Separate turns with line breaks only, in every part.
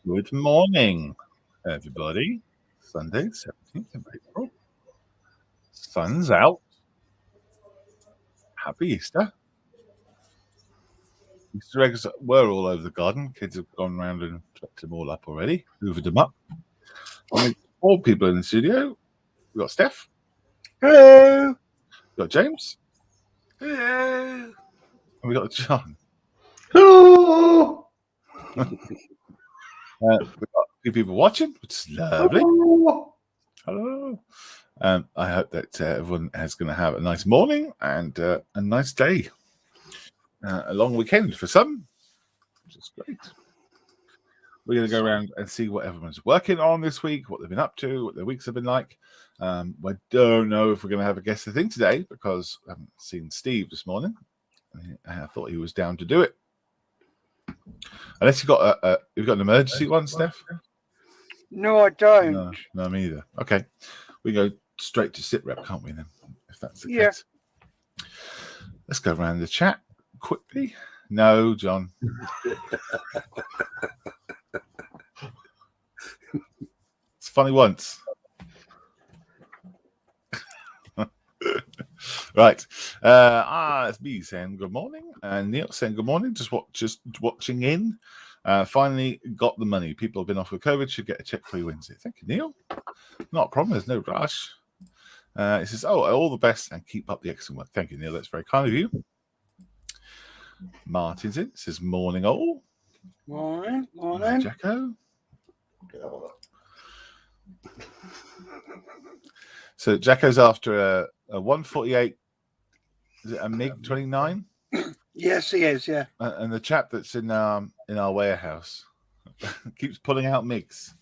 Good morning, everybody. Sunday, 17th of April. Sun's out. Happy Easter. Easter eggs were all over the garden. Kids have gone around and chopped them all up already, hoovered them up. I mean, 4 people in the studio. We've got Steph.
Hello.
We've got James.
Hello.
And we've got John.
Hello.
We've got a few people watching, which is lovely. Hello. I hope that everyone is going to have a nice morning and a nice day. A long weekend for some, which is great. We're going to go around and see what everyone's working on this week, what they've been up to, what their weeks have been like. I don't know if we're going to have a guest thing today because I haven't seen Steve this morning. I thought he was down to do it. Unless you've got an emergency one, Steph?
No, I don't.
No, me either. Okay. We go straight to sit rep, can't we then? If that's the case. Let's go around the chat quickly. No, John. It's funny once. Right. It's me saying good morning, and Neil saying good morning. Just watching in. Finally got the money. People have been off with COVID. Should get a check for you Wednesday. Thank you, Neil. Not a problem. There's no rush. It says, all the best and keep up the excellent work. Thank you, Neil. That's very kind of you. Martin's in. It says morning all.
Morning.
Jacko. So Jacko's after a 148. Is it a MiG-29?
Yes, he is. Yeah.
And the chap that's in our warehouse keeps pulling out MiGs,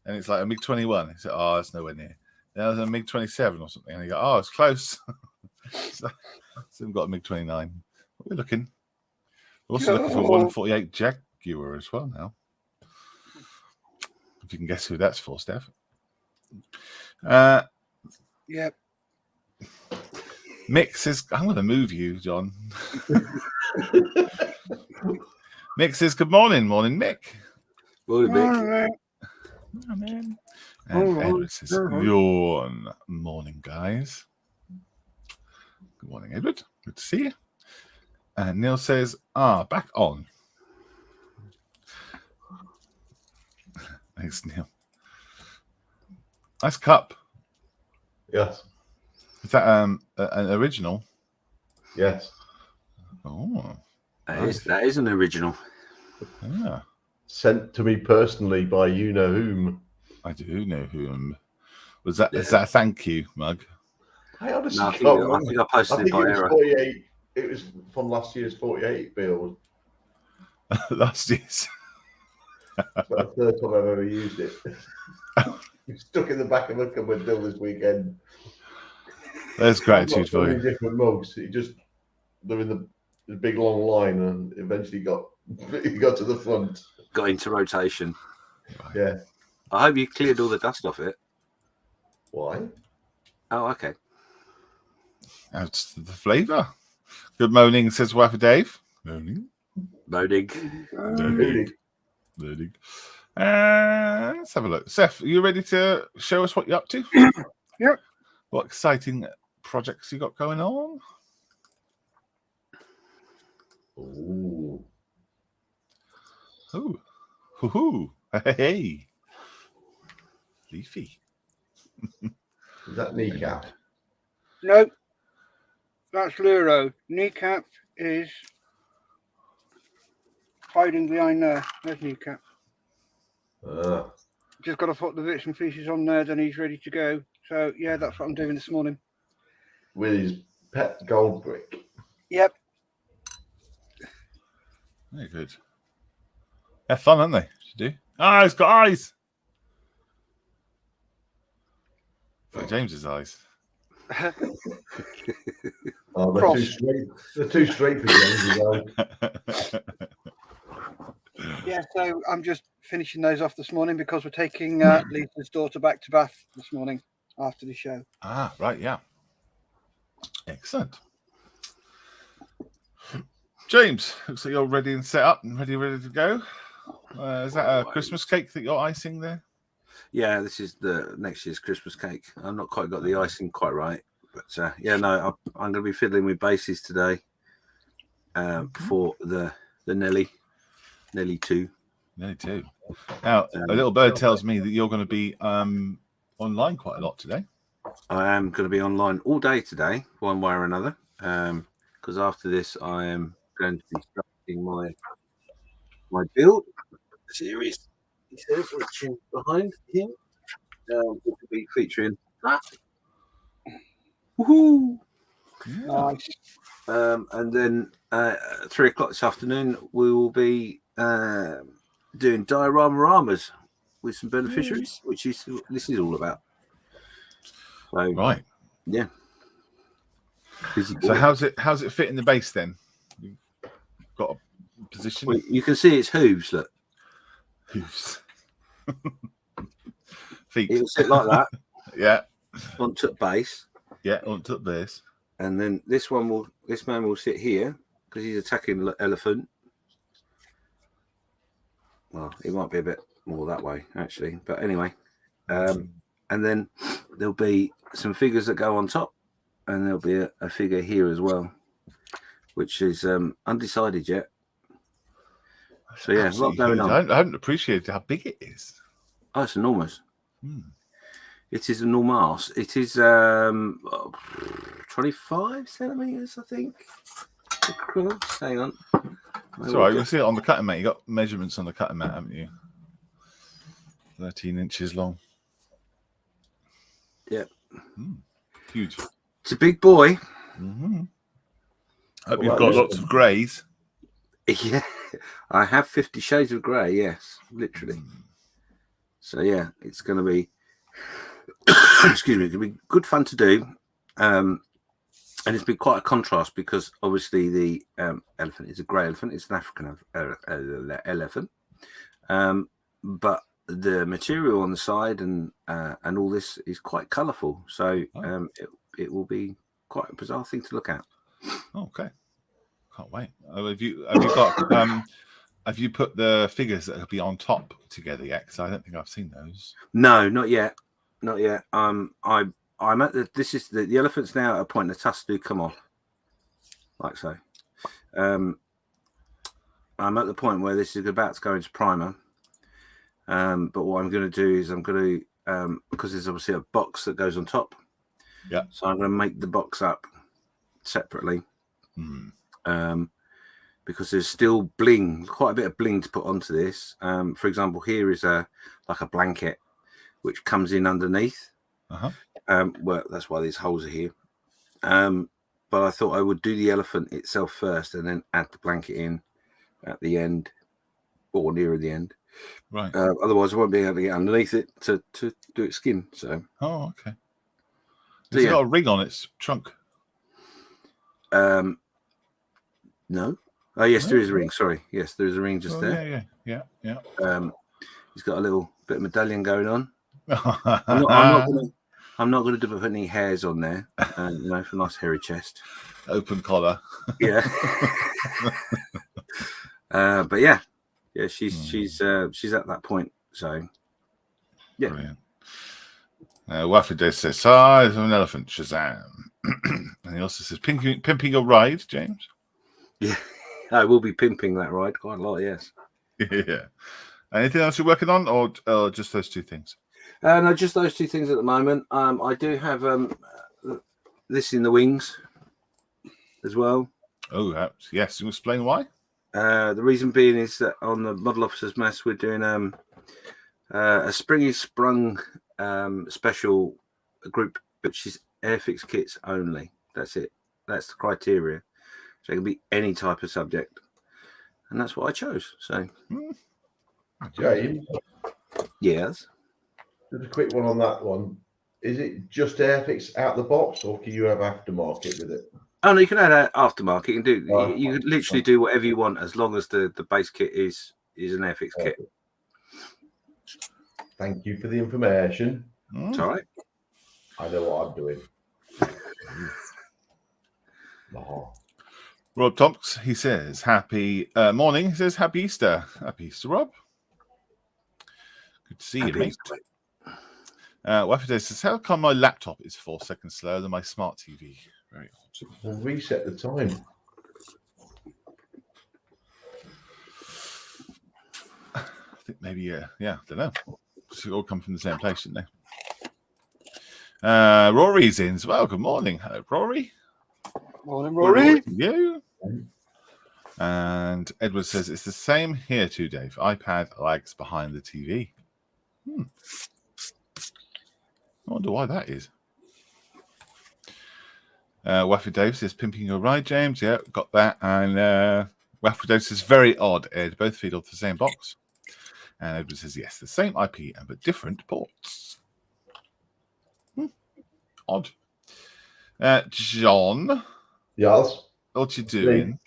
and it's like a MiG-21. He said, "Oh, it's nowhere near." There was a MiG-27 or something, and he go, "Oh, it's close." so we've got a MiG-29. We're looking. We're also looking for a 148 Jaguar as well now. If you can guess who that's for, Steph.
Yep.
Mick says, I'm going to move you, John. Mick says, good morning. Morning, Mick.
Morning, Mick.
Morning. And Edward says, good morning, guys. Good morning, Edward. Good to see you. And Neil says, back on. Thanks, Neil. Nice cup.
Yes.
Is that an original?
Yes.
Oh.
That is an original.
Yeah.
sent to me personally by you know whom.
I do know whom. Was that? Is that a thank you mug?
I honestly
No, I
can't remember.
think I posted it by
it was
error.
48. It was from last year's 48 build.
Last year's.
It's about the third time I've ever used it. It's stuck in the back of a cupboard till this weekend.
There's gratitude for
so
you.
Different mugs. They're in the big long line, and eventually got to the front.
Got into rotation.
Right.
Yeah.
I hope you cleared all the dust off it.
Why?
Oh, okay.
That's the flavour. Good morning, says wife of Dave. Morning.
Moaning.
Morning. Let's have a look. Seth, are you ready to show us what you're up to?
Yep.
What exciting projects you got going on?
Ooh.
Ooh. Hoo-hoo. Hey. Leafy.
Is that kneecap?
No, that's Luro. Kneecap is hiding behind there. There's Kneecap. Just got to put the bits and pieces on there, then he's ready to go. So, yeah, that's what I'm doing this morning.
With his pet gold brick.
Yep.
Very good. They're fun, aren't they? You do. Ah, it's got eyes. Like James's eyes.
Oh, they're too straight. They're too straight for James's eyes.
Yeah, so I'm just finishing those off this morning because we're taking Lisa's daughter back to Bath this morning after the show.
Ah, right, yeah. Excellent. James, looks like you're ready and set up and ready to go. Is that a Christmas cake that you're icing there?
Yeah, this is the next year's Christmas cake. I've not quite got the icing quite right, but yeah, no, I'm going to be fiddling with bases today for the Nelly 2.
Nelly 2. Now, a little bird tells me that you're going to be online quite a lot today.
I am going to be online all day today, one way or another, because after this, I am going to be starting my build series. Which is behind him, which will be featuring that. Woohoo!
Nice.
And then 3 o'clock this afternoon, we will be doing dioramas with some beneficiaries, which is this is all about. So,
right.
Yeah.
So how's it fit in the base then? You've got a position.
Well, you can see its hooves. Look.
Hooves. Feet.
It'll sit like that.
Yeah.
Onto the base.
Yeah, onto the base.
And then this man will sit here because he's attacking elephant. Well, it might be a bit more that way actually, but anyway. And then there'll be some figures that go on top, and there'll be a figure here as well, which is undecided yet. So yeah, a lot going on.
I haven't appreciated how big it is.
Oh, it's enormous. It is enormous. It is 25 centimeters, I think. Hang on.
It's all right. You'll see it on the cutting mat. You got measurements on the cutting mat, haven't you? 13 inches long.
Yeah.
Huge.
It's a big boy.
Hope you've got lots of greys.
Yeah, I have 50 shades of grey. Yes, literally. So yeah, it's going to be excuse me, it's going to be good fun to do, and it's been quite a contrast because obviously the elephant is a grey elephant. It's an African elephant, but the material on the side and all this is quite colourful. So it will be quite a bizarre thing to look at.
Okay. Can't wait. Have you put the figures that will be on top together yet? Because I don't think I've seen those.
No, not yet. Not yet. I'm at the elephant's now at a point the tusks do come off. Like so. I'm at the point where this is about to go into primer. But what I'm going to do is I'm going to because there's obviously a box that goes on top.
Yeah.
So I'm going to make the box up separately. because there's still bling, quite a bit of bling to put onto this. For example, here is like a blanket which comes in underneath. Well, that's why these holes are here. But I thought I would do the elephant itself first and then add the blanket in at the end or nearer the end.
Right.
Otherwise, I won't be able to get underneath it to do its skin. So.
Oh, okay.
So,
Has it got a ring on its trunk?
No. Oh, yes, there is a ring. Sorry. Yes, there is a ring just there.
Yeah.
He's got a little bit of medallion going on. I'm not going to put any hairs on there. For a nice hairy chest.
Open collar.
Yeah. But yeah, she's at that point. So yeah.
Brilliant. Waffle Day says size of an elephant, Shazam. And he also says pimping a ride, James.
Yeah, I will be pimping that ride quite a lot. Yes.
Yeah. Anything else you're working on, or just those two things?
No, just those two things at the moment. I do have this in the wings as well.
Oh, yes. You explain why?
The reason being is that on the Model Officers Mess, we're doing a Spring is Sprung special group, which is airfix kits only. That's it. That's the criteria. So it can be any type of subject. And that's what I chose. So,
James?
Yes.
Just a quick one on that one. Is it just airfix out the box, or can you have aftermarket with it?
Oh no, you can add aftermarket. You can do. You can literally do whatever you want as long as the base kit is an airfix kit.
Thank you for the information.
It's all right.
I know what I'm doing.
Rob Tompkins, he says, happy morning. He says, happy Easter. Happy Easter, Rob. Good to see you, mate. Waffle Day says, how come my laptop is 4 seconds slower than my smart TV? Very odd.
We'll reset the time.
I think maybe, I don't know. They all come from the same place, didn't they? Rory's in as well. Good morning. Hello, Rory.
Morning, Rory.
You. And Edward says, it's the same here too, Dave. iPad lags behind the TV. I wonder why that is. Waffle Dave says, pimping your ride, James. Yeah, got that. And Waffle Dave says, very odd, Ed. Both feed off the same box. And Edward says, yes, the same IP, but different ports. Odd. John.
Yes.
What you doing?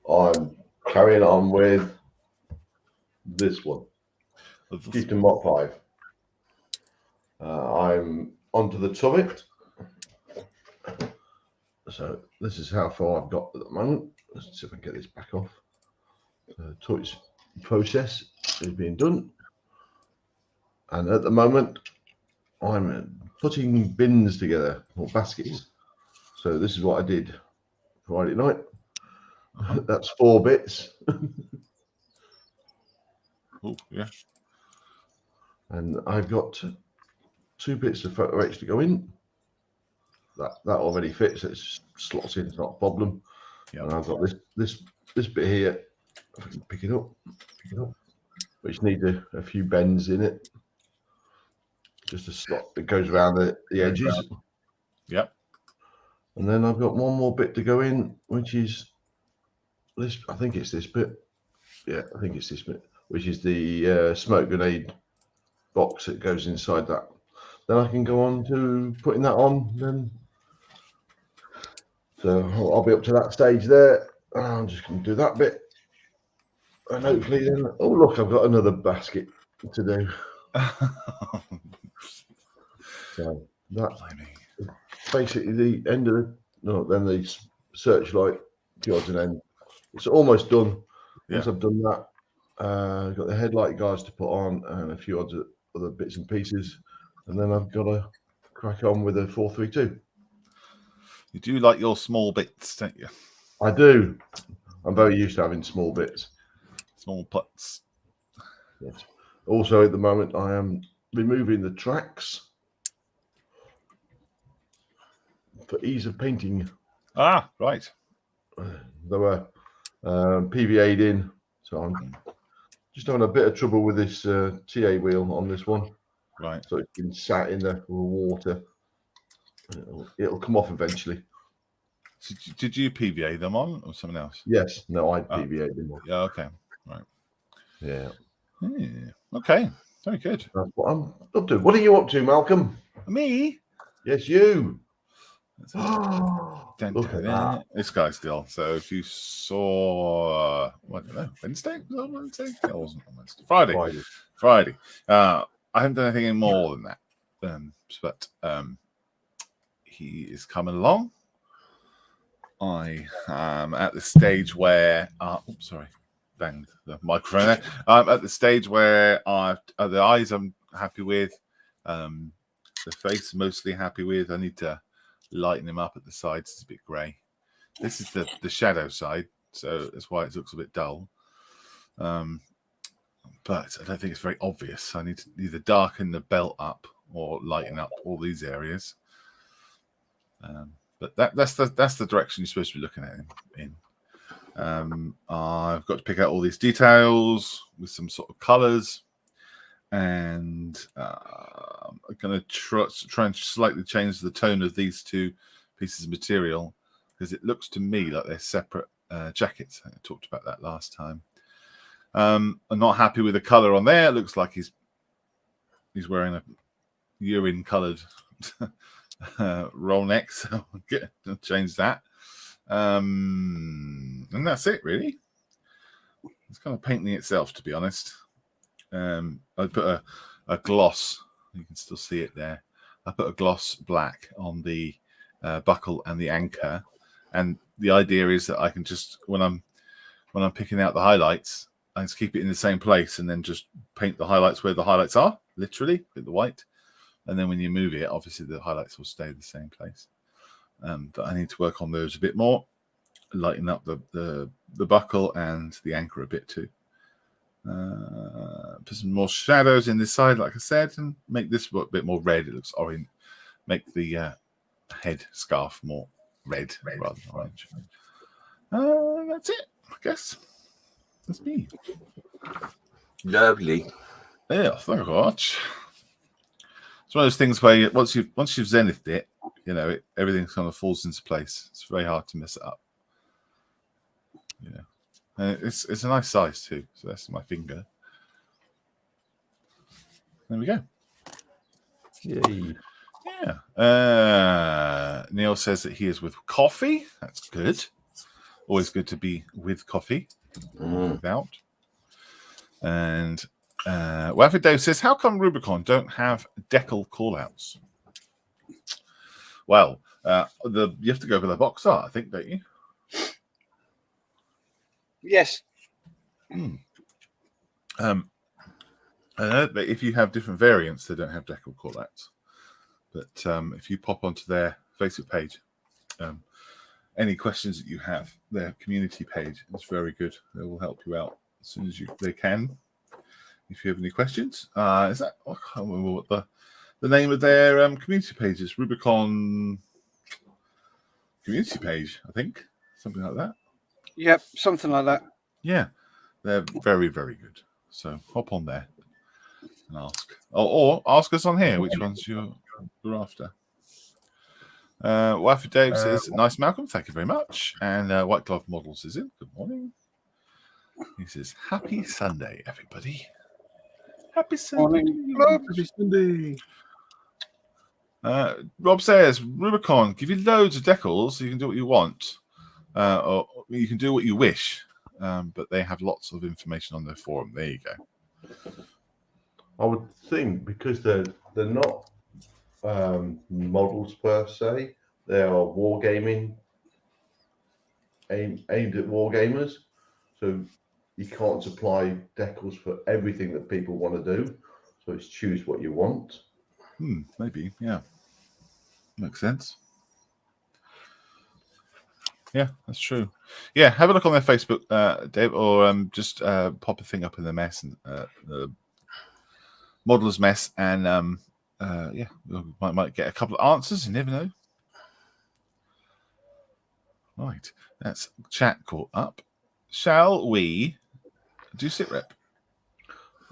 I'm carrying on with this one. Keaton Mach 5. I'm onto the turret. So this is how far I've got at the moment. Let's see if I can get this back off. The turret process is being done. And at the moment, I'm putting bins together, or baskets. So this is what I did Friday night. That's 4 bits.
Oh, yeah.
And I've got 2 bits of photo H to go in. That already fits. It slots in. It's not a problem.
Yep.
And I've got this bit here. If I can pick it up, which needs a few bends in it. Just a slot that goes around the edges.
Yep.
And then I've got one more bit to go in, which is this. I think it's this bit. Yeah, I think it's this bit, which is the smoke grenade box that goes inside that. Then I can go on to putting that on. Then, so I'll be up to that stage there. I'm just going to do that bit, and hopefully then. Oh look, I've got another basket to do. So that's basically the end of then the searchlight, the odds and end. It's almost done. Once I've done that, I've got the headlight guards to put on and a few other bits and pieces, and then I've got to crack on with a 432.
You do like your small bits, don't you?
I do. I'm very used to having small bits.
Small putts.
Yes. Also, at the moment, I am removing the tracks for ease of painting.
Ah, right.
There were PVA'd in. So I'm just having a bit of trouble with this TA wheel on this one.
Right.
So it's been sat in the water. It'll come off eventually.
Did you PVA them on or someone else?
Yes. No, I PVA'd them on.
Yeah. Okay. Right.
Yeah.
Okay. Very good.
That's what I'm up to. What are you up to, Malcolm?
Me?
Yes, you.
Look at that. This guy still. So if you saw, I don't know, Wednesday? Was it Wednesday? No, it wasn't on Wednesday. Friday. I haven't done anything more than that. But he is coming along. I am at the stage where, oops, sorry, banged the microphone there. I'm at the stage where the eyes I'm happy with, the face mostly happy with. I need to lighten him up at the sides. It's a bit grey. This is the shadow side, so that's why it looks a bit dull. But I don't think it's very obvious. I need to either darken the belt up or lighten up all these areas. But that's the direction you're supposed to be looking at him in. I've got to pick out all these details with some sort of colours, and I'm going to try and slightly change the tone of these two pieces of material because it looks to me like they're separate jackets. I talked about that last time. I'm not happy with the colour on there. It looks like he's wearing a urine-coloured roll neck, so I'll change that. And that's it, really. It's kind of painting itself, to be honest. I put a gloss. You can still see it there. I put a gloss black on the buckle and the anchor, and the idea is that I can just when I'm picking out the highlights, I just keep it in the same place and then just paint the highlights where the highlights are, literally with the white. And then when you move it, obviously the highlights will stay the same place. But I need to work on those a bit more, lighten up the buckle and the anchor a bit too. Put some more shadows in this side, like I said, and make this a bit more red. It looks orange. Make the head scarf more red rather than orange. That's it, I guess. That's me.
Lovely.
Yeah, thank you very much. It's one of those things where once you've zenithed it, everything kind of falls into place. It's very hard to mess it up. And it's a nice size too. So that's my finger. There we go.
Yay.
Yeah. Neil says that he is with coffee. That's good. Always good to be with coffee. Without. And Waffy Dave says, how come Rubicon don't have decal callouts? Well, you have to go for the box art, I think, don't you?
Yes.
But if you have different variants, they don't have decal callouts. But if you pop onto their Facebook page, any questions that you have, their community page is very good. They will help you out as soon as they can. If you have any questions, is that I can't remember what the name of their community page is. Rubicon community page, I think, something like that.
Yep, something like that.
Yeah, they're very, very good. So hop on there and ask, or ask us on here which ones you're after. Wifey Dave says, nice Malcolm, thank you very much. And White Glove Models is in. Good morning. He says, happy Sunday, everybody. Happy Sunday.
Happy Sunday.
Rob says, Rubicon, give you loads of decals so you can do what you want. Or you can do what you wish. But they have lots of information on their forum. There you go.
I would think because they're not models per se, they are wargaming, aimed at wargamers. So you can't supply decals for everything that people want to do. So it's choose what you want.
Maybe, yeah. Makes sense. Yeah, that's true. Yeah, have a look on their Facebook, Dave, or just pop a thing up in the mess and the modelers mess, and yeah, we might get a couple of answers. You never know. Right, that's chat caught up. shall we do sit rep?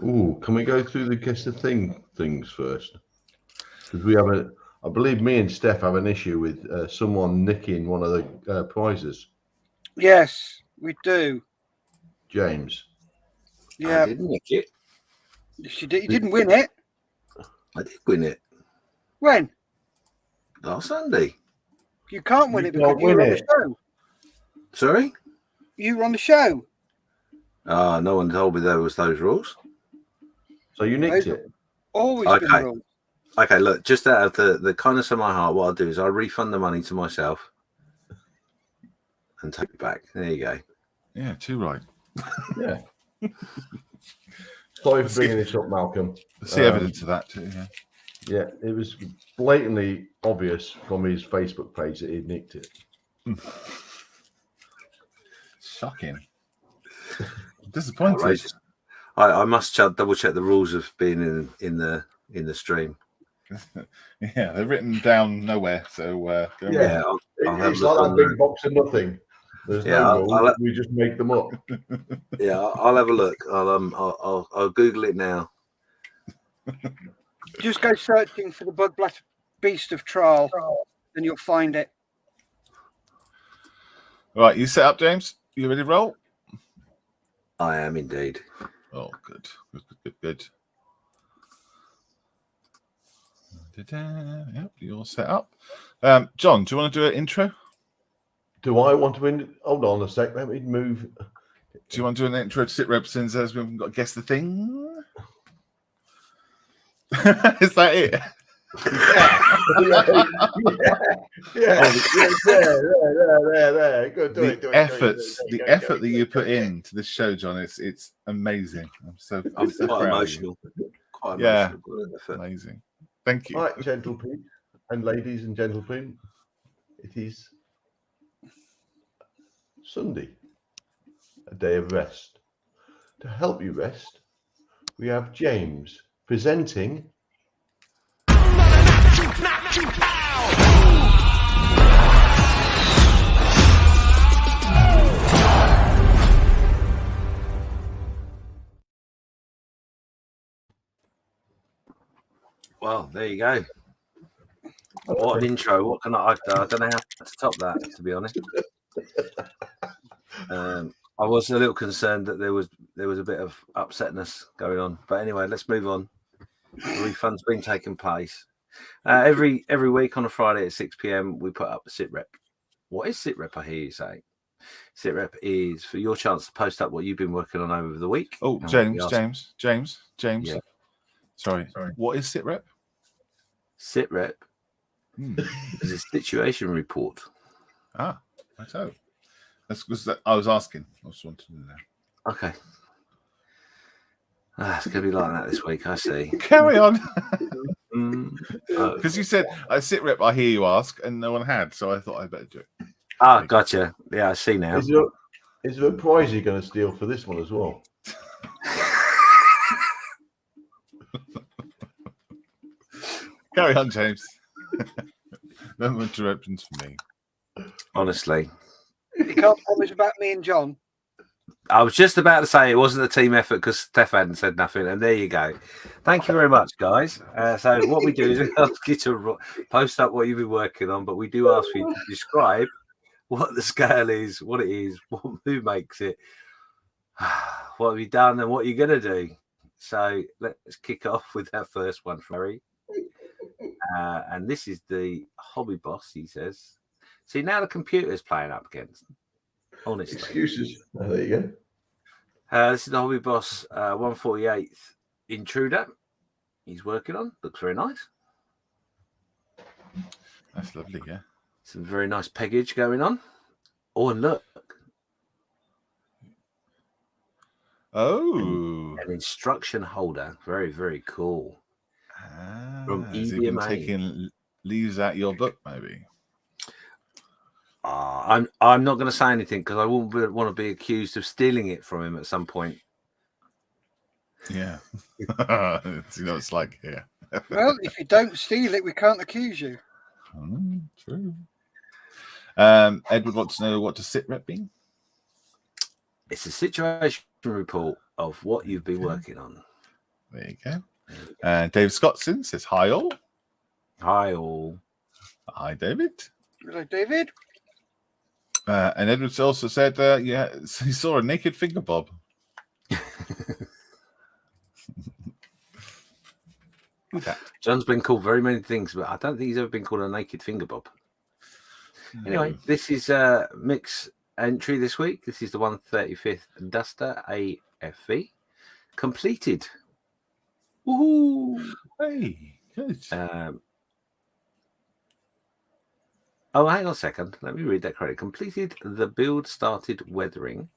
Ooh, can we go through the guess the things first? Because we have I believe me and Steph have an issue with someone nicking one of the prizes.
Yes, we do.
James.
Yeah,
I didn't nick it.
you didn't win it.
I did win it
When?
last Sunday.
You can't win
You
it because
can't
you were
win
on the
it.
show.
Sorry?
You were on the show.
No one told me there was those rules.
So you nicked it.
Always been
Okay.
the rule.
Okay, look, just out of the kindness of my heart, what I'll do is I'll refund the money to myself and take it back. There you go.
Yeah, too right.
Yeah. Sorry for bringing this up, Malcolm.
See evidence of that too. Yeah.
Yeah, it was blatantly obvious from his Facebook page that he'd nicked it.
Shocking. Disappointed.
Outrageous. I must double check the rules of being in the stream.
Yeah, they're written down nowhere. So go
Yeah,
on.
I'll have
It's
a look
like
on
that big box of nothing. There's no rules. We just make them up.
Yeah, I'll have a look. I'll Google it now.
Just go searching for the Bug Blast Beast of Trial, and you'll find it.
Right, you set up, James? You ready to roll?
I am indeed.
Oh, good. Good. Yep, you're set up. John, do you want to do an intro?
Do I want to win? Hold on a sec. Let me move.
Do you want to do an intro to sit rep since we haven't got to guess the thing? Is that it?
There. Good.
The effort that you put into the show, John, it's amazing. I'm so
I'm quite
proud of
emotional.
you.
Quite
Yeah.
emotional.
Amazing. Thank you.
All right, gentlemen and ladies and gentlemen, it is Sunday, a day of rest. To help you rest, we have James presenting
Well, there you go. What an intro! What can I don't know how to top that, to be honest. I was a little concerned that there was a bit of upsetness going on, but anyway, let's move on. The refund's been taking place every week on a Friday at 6 p.m. We put up the sit rep. What is sit rep? I hear you say. Sit rep is for your chance to post up what you've been working on over the week.
Oh, James.
Yeah.
Sorry. What is sit rep?
Sit rep is a situation report.
Ah, so that's because I was asking. I just wanted to know.
Okay. It's going to be like that this week, I see.
Carry on.
Oh.
Because you said, I sit rep, I hear you ask, and no one had, so I thought I'd better do it.
Ah, gotcha. Yeah, I see now.
Is there a prize you're going to steal for this one as well?
Carry on, James. No more interruptions for me.
Honestly.
You can't promise about me and John.
I was just about to say it wasn't a team effort because Steph hadn't said nothing, and there you go. Thank you very much, guys. So what we do is we ask you to post up what you've been working on, but we do ask you to describe what the scale is, what it is, who makes it, what have you done, and what you're going to do. So let's kick off with that first one from Harry. And this is the hobby boss, he says. See, now the computer's playing up against. Honestly.
Excuses. Oh, there you go.
This is the hobby boss 148th intruder. He's working on. Looks very nice.
That's lovely, yeah.
Some very nice peggage going on. Oh, and look.
Oh.
An instruction holder. Very, very cool. From
has he been
EBMA.
taking leaves out your book, maybe?
I'm not going to say anything because I wouldn't want to be accused of stealing it from him at some point.
Yeah. You know what it's like here.
Well, if you don't steal it, we can't accuse you.
True. Edward wants to know what to sit rep mean.
It's a situation report of what you've been working on.
There you go. And Dave Scottson says, hi all.
Hi all.
Hi, David.
Hello, David.
And Edwards also said, yeah, he saw a naked finger bob.
John's been called very many things, but I don't think he's ever been called a naked finger bob. Anyway, this is Mick's entry this week. This is the 135th Duster AFV. Completed. Woohoo!
Hey, good.
Oh, hang on a second. Let me read that correctly. Completed the build, started weathering.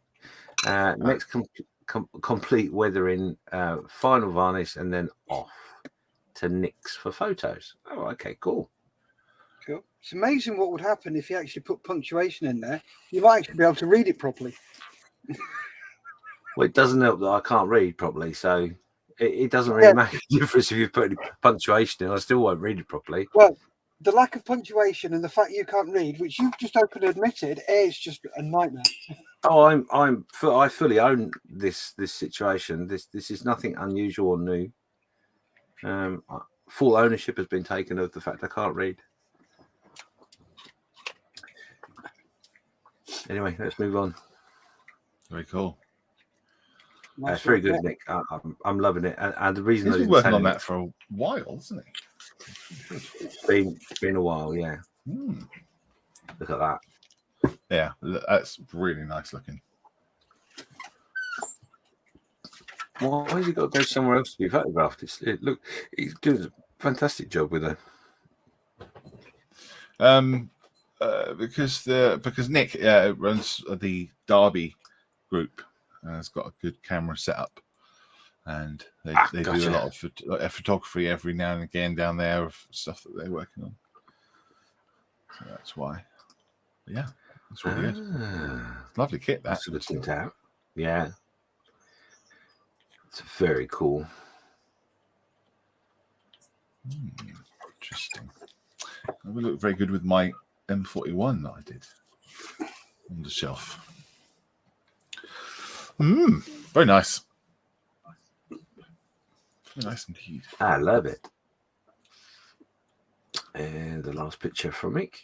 Next, complete weathering, final varnish, and then off to Nick's for photos. Oh, okay, cool.
Cool. It's amazing what would happen if you actually put punctuation in there. You might actually be able to read it properly.
Well, it doesn't help that I can't read properly, so it doesn't really make a difference if you put any punctuation in. I still won't read it properly.
Well, the lack of punctuation and the fact you can't read, which you've just openly admitted, is just a nightmare.
Oh, I fully own this situation. This is nothing unusual or new. Full ownership has been taken of the fact I can't read. Anyway, let's move on.
Very cool.
Nice
It's very
work,
good, Nick. I'm loving it, and the reason
He's been working on that for a while, hasn't he?
It's been a while, yeah. Look at that.
Yeah, that's really nice looking.
Why has he got to go somewhere else to be photographed? He's doing a fantastic job with it.
Because Nick runs the Derby group and has got a good camera setup, and they do a lot of photography every now and again down there of stuff that they're working on. So that's why. But yeah, it's really good. Lovely kit.
That's a good thing to have. Yeah, it's very cool.
Interesting. It would look very good with my M41 that I did on the shelf. Very nice. Very nice indeed.
I love it. And the last picture from Mick.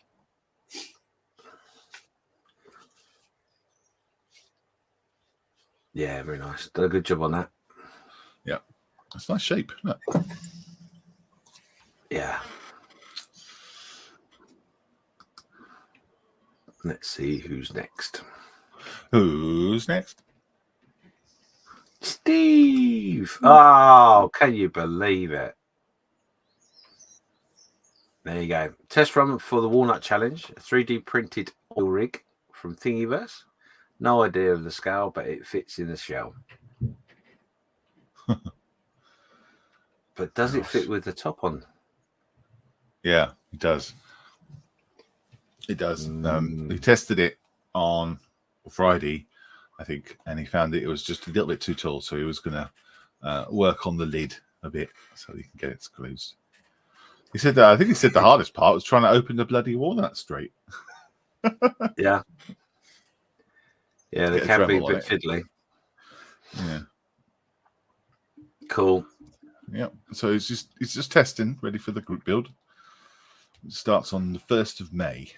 Yeah, very nice. Did a good job on that.
Yeah, that's a nice shape, isn't it?
Yeah. Let's see who's next.
Who's next?
Steve. Oh, can you believe it? There you go. Test run for the Walnut Challenge. A 3D printed oil rig from Thingiverse. No idea of the scale, but it fits in the shell. But does it fit with the top on?
Yeah, it does. It does. He tested it on Friday, I think, and he found it was just a little bit too tall, so he was going to work on the lid a bit so he can get it closed. He said that. I think he said the hardest part was trying to open the bloody walnut straight.
Yeah. Yeah, they can be a bit fiddly.
Yeah.
Cool.
Yeah. So he's just testing, ready for the group build. It starts on the 1st of May.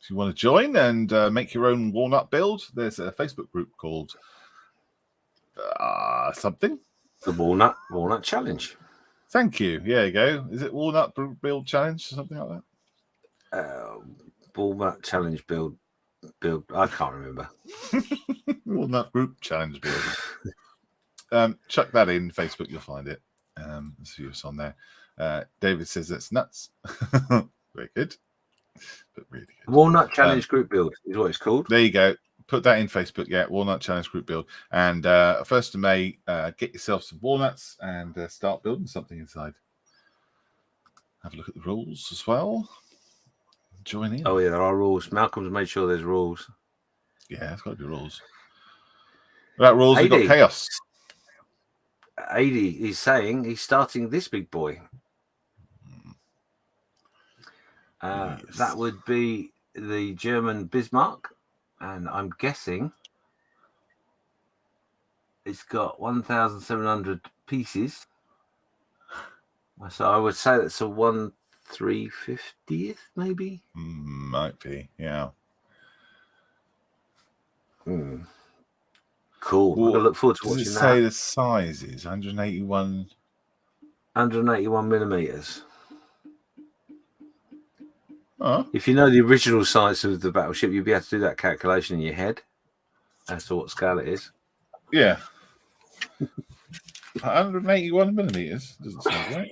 If you want to join and make your own walnut build, there's a Facebook group called something.
The Walnut Challenge.
Thank you. Yeah, there you go. Is it Walnut Build Challenge or something like that?
Walnut Challenge build. I can't remember.
Walnut Group Challenge build. Chuck that in Facebook, you'll find it. See us on there. David says that's nuts. Very good. But really good.
Walnut Challenge group build is what it's called.
There you go. Put that in Facebook. Yeah, Walnut Challenge group build. And 1st of May, get yourself some walnuts and start building something inside. Have a look at the rules as well. Join in.
Oh, yeah, there are rules. Malcolm's made sure there's rules.
Yeah, it's got to be rules. Without rules, we've got chaos.
80 is saying he's starting this big boy.
Yes.
That would be the German Bismarck, and I'm guessing It's got 1,700 pieces. So I would say that's a 1/350th, maybe.
Might be, yeah.
Cool.
Well,
I look forward to
does it
watching
say
that.
the size is 181?
181 millimeters.
Oh,
If you know the original size of the battleship, you'll be able to do that calculation in your head as to what scale it is.
yeah. 181 millimeters doesn't sound right.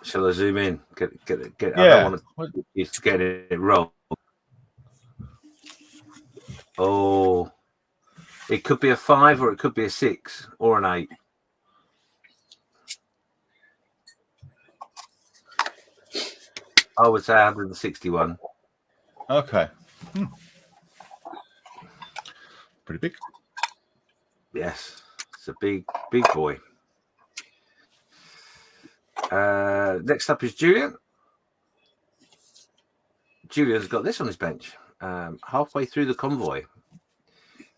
Shall I zoom in? Get it.
Yeah.
I don't want to get it wrong. Oh, it could be a 5 or it could be a 6 or an 8. I would say 161.
Okay. Pretty big.
Yes, it's a big boy. Next up is Julian. Julian's got this on his bench. Halfway through the convoy,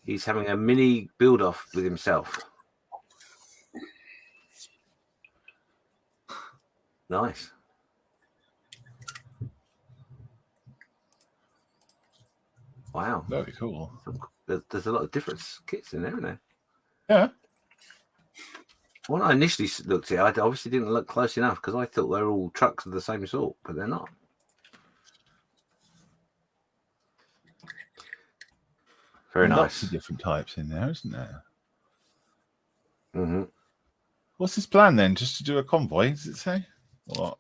he's having a mini build-off with himself. Nice. Wow.
Very cool.
There's a lot of different kits in there, isn't there?
Yeah.
When I initially looked at it, I obviously didn't look close enough because I thought they were all trucks of the same sort, but they're not. Very nice.
Lots of different types in there, isn't there?
Mm-hmm.
What's his plan then? Just to do a convoy, does it say? What?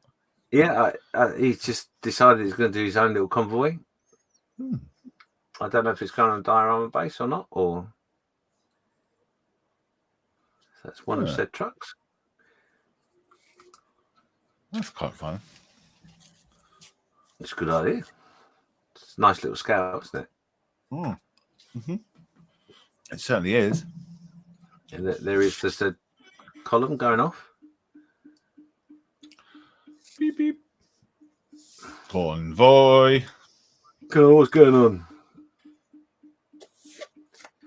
Yeah, he's just decided he's going to do his own little convoy. I don't know if it's going on a diorama base or not, or that's one of said trucks.
That's quite fun.
It's a good idea. It's a nice little scale, isn't it?
It certainly is.
And there is just a column going off.
Beep beep. Convoy.
Cool, what's going on?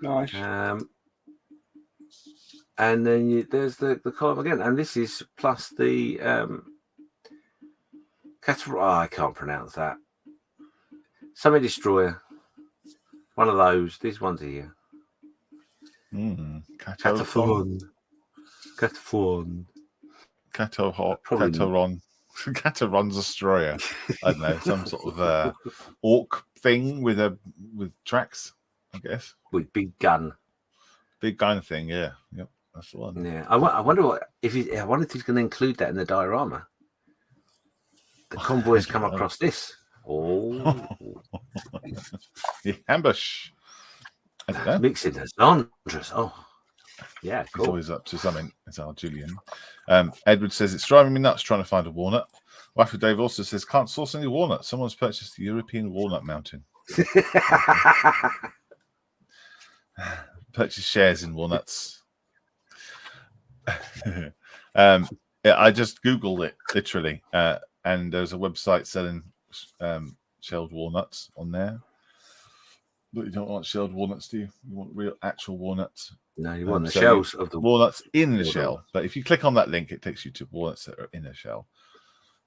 Nice.
And then there's the column again, and this is plus the I can't pronounce that. Semi-destroyer. One of those. These ones here.
Cataphon. Cataron's destroyer. I don't know, some sort of orc thing with tracks, I guess.
With big gun.
Big gun thing, yeah. Yep, that's the one.
Yeah, I wonder I wonder if he's going to include that in the diorama. The convoys come across this. Oh,
the ambush. I don't know.
Mixing the genres. Oh, yeah, cool.
He's always up to something. It's our Julian. Edward says it's driving me nuts trying to find a walnut. Wife of Dave also says can't source any walnut. Someone's purchased the European walnut mountain. Purchase shares in walnuts. Yeah, I just googled it literally, and there's a website selling shelled walnuts on there. But you don't want shelled walnuts, do you? You want real actual walnuts.
No, you want the shells of the
walnuts in the shell. But if you click on that link, it takes you to walnuts that are in a shell.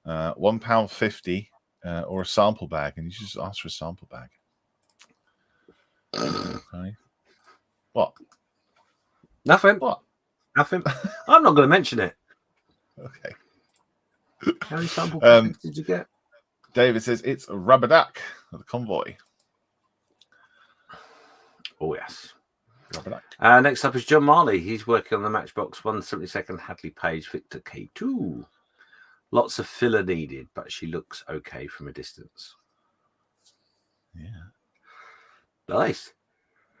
£1.50 or a sample bag, and you should just ask for a sample bag. Okay. What?
Nothing.
What?
Nothing. I'm not going to mention it.
Okay.
How many sample bags did you get?
David says it's a rubber duck of the convoy.
Oh, yes.
Rubber duck.
Next up is John Marley. He's working on the Matchbox 172nd Hadley Page Victor K2. Lots of filler needed, but she looks okay from a distance.
Yeah.
Nice.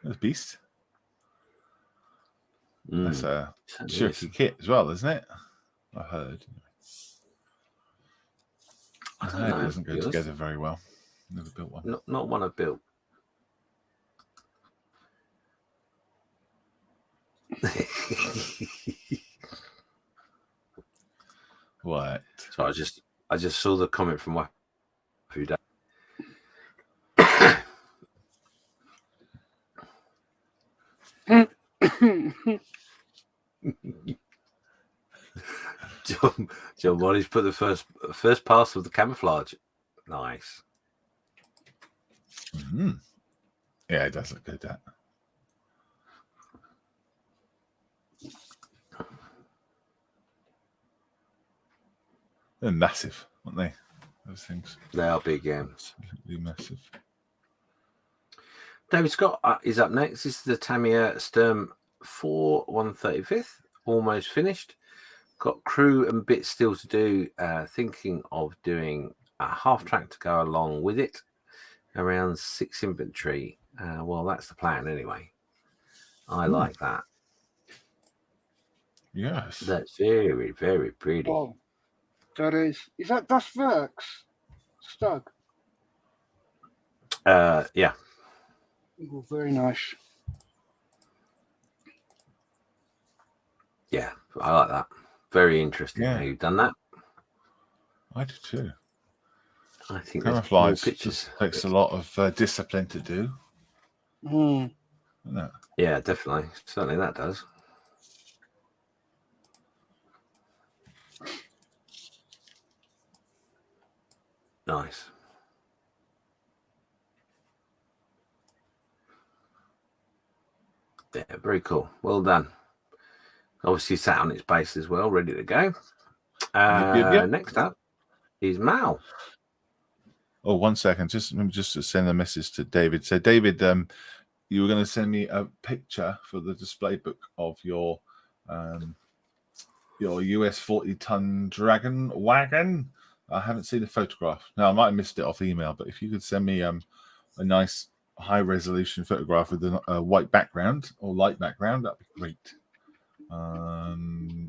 That's a beast. That's a tricky kit as well, isn't it? I heard.
I don't know.
It doesn't go together very well. Never built one.
Not one I've built.
What?
So I just saw the comment from my few days. John Wally's put the first pass of the camouflage. Nice.
Mm-hmm. Yeah, it does look good. That. They're massive, aren't they? Those things.
They are big, yeah.
Absolutely massive.
David Scott is up next. This is the Tamiya Sturm 4 135th. Almost finished. Got crew and bits still to do. Thinking of doing a half track to go along with it. Around 6 infantry. Well, that's the plan anyway. I like that.
Yes.
That's very, very pretty.
Oh, that is that Das Werks Stug?
Yeah.
Oh, very nice.
Yeah, I like that. Very interesting
Yeah.
how you've done that.
I do too.
I think there's more
Camouflage
pictures.
takes a lot of discipline to do.
Mm.
Doesn't it?
Yeah, definitely. Certainly that does. Nice. Yeah, very cool. Well done. Obviously sat on its base as well, ready to go.
Yep.
Next up is Mal.
Oh, 1 second. Let me just send a message to David. So, David, you were going to send me a picture for the display book of your US 40-ton Dragon Wagon. I haven't seen the photograph. Now, I might have missed it off email, but if you could send me a nice high-resolution photograph with a white background or light background, that'd be great.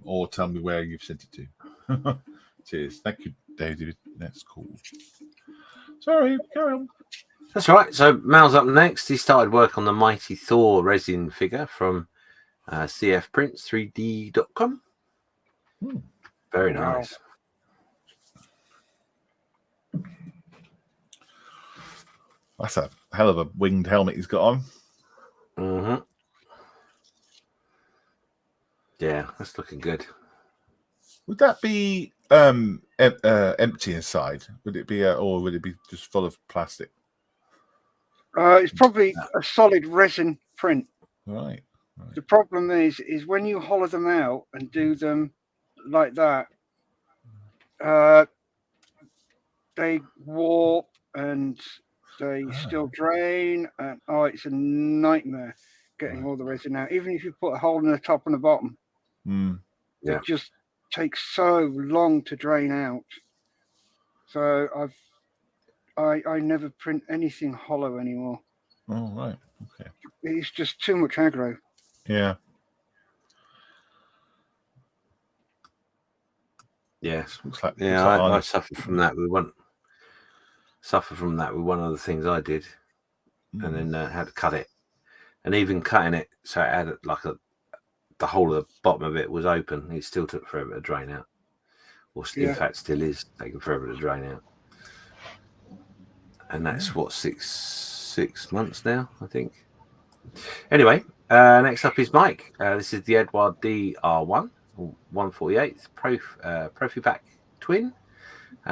Or tell me where you've sent it to. Cheers. Thank you, David. That's cool. Sorry, carry on.
That's right. So Mal's up next. He started work on the Mighty Thor resin figure from cfprints3d.com. Very nice.
That's a hell of a winged helmet he's got on.
Mm-hmm. Yeah, that's looking good.
Would that be empty inside? Would it be, or would it be just full of plastic?
It's probably a solid resin print.
Right.
The problem is when you hollow them out and do them like that, they warp and they still drain, and it's a nightmare getting all the resin out. Even if you put a hole in the top and the bottom, it just takes so long to drain out. So I never print anything hollow anymore.
Oh, right. Okay.
It's just too much aggro.
Yeah.
Yes.
Looks like,
I suffered from that with one. Suffered from that with one of the things I did, and then had to cut it, and even cutting it so it had like the whole of the bottom of it was open. It still took forever to drain out, or in fact still is taking forever to drain out. And that's what 6 months now, I think. Anyway, next up is Mike. This is the Edward DR1 148th Profi Pack Twin.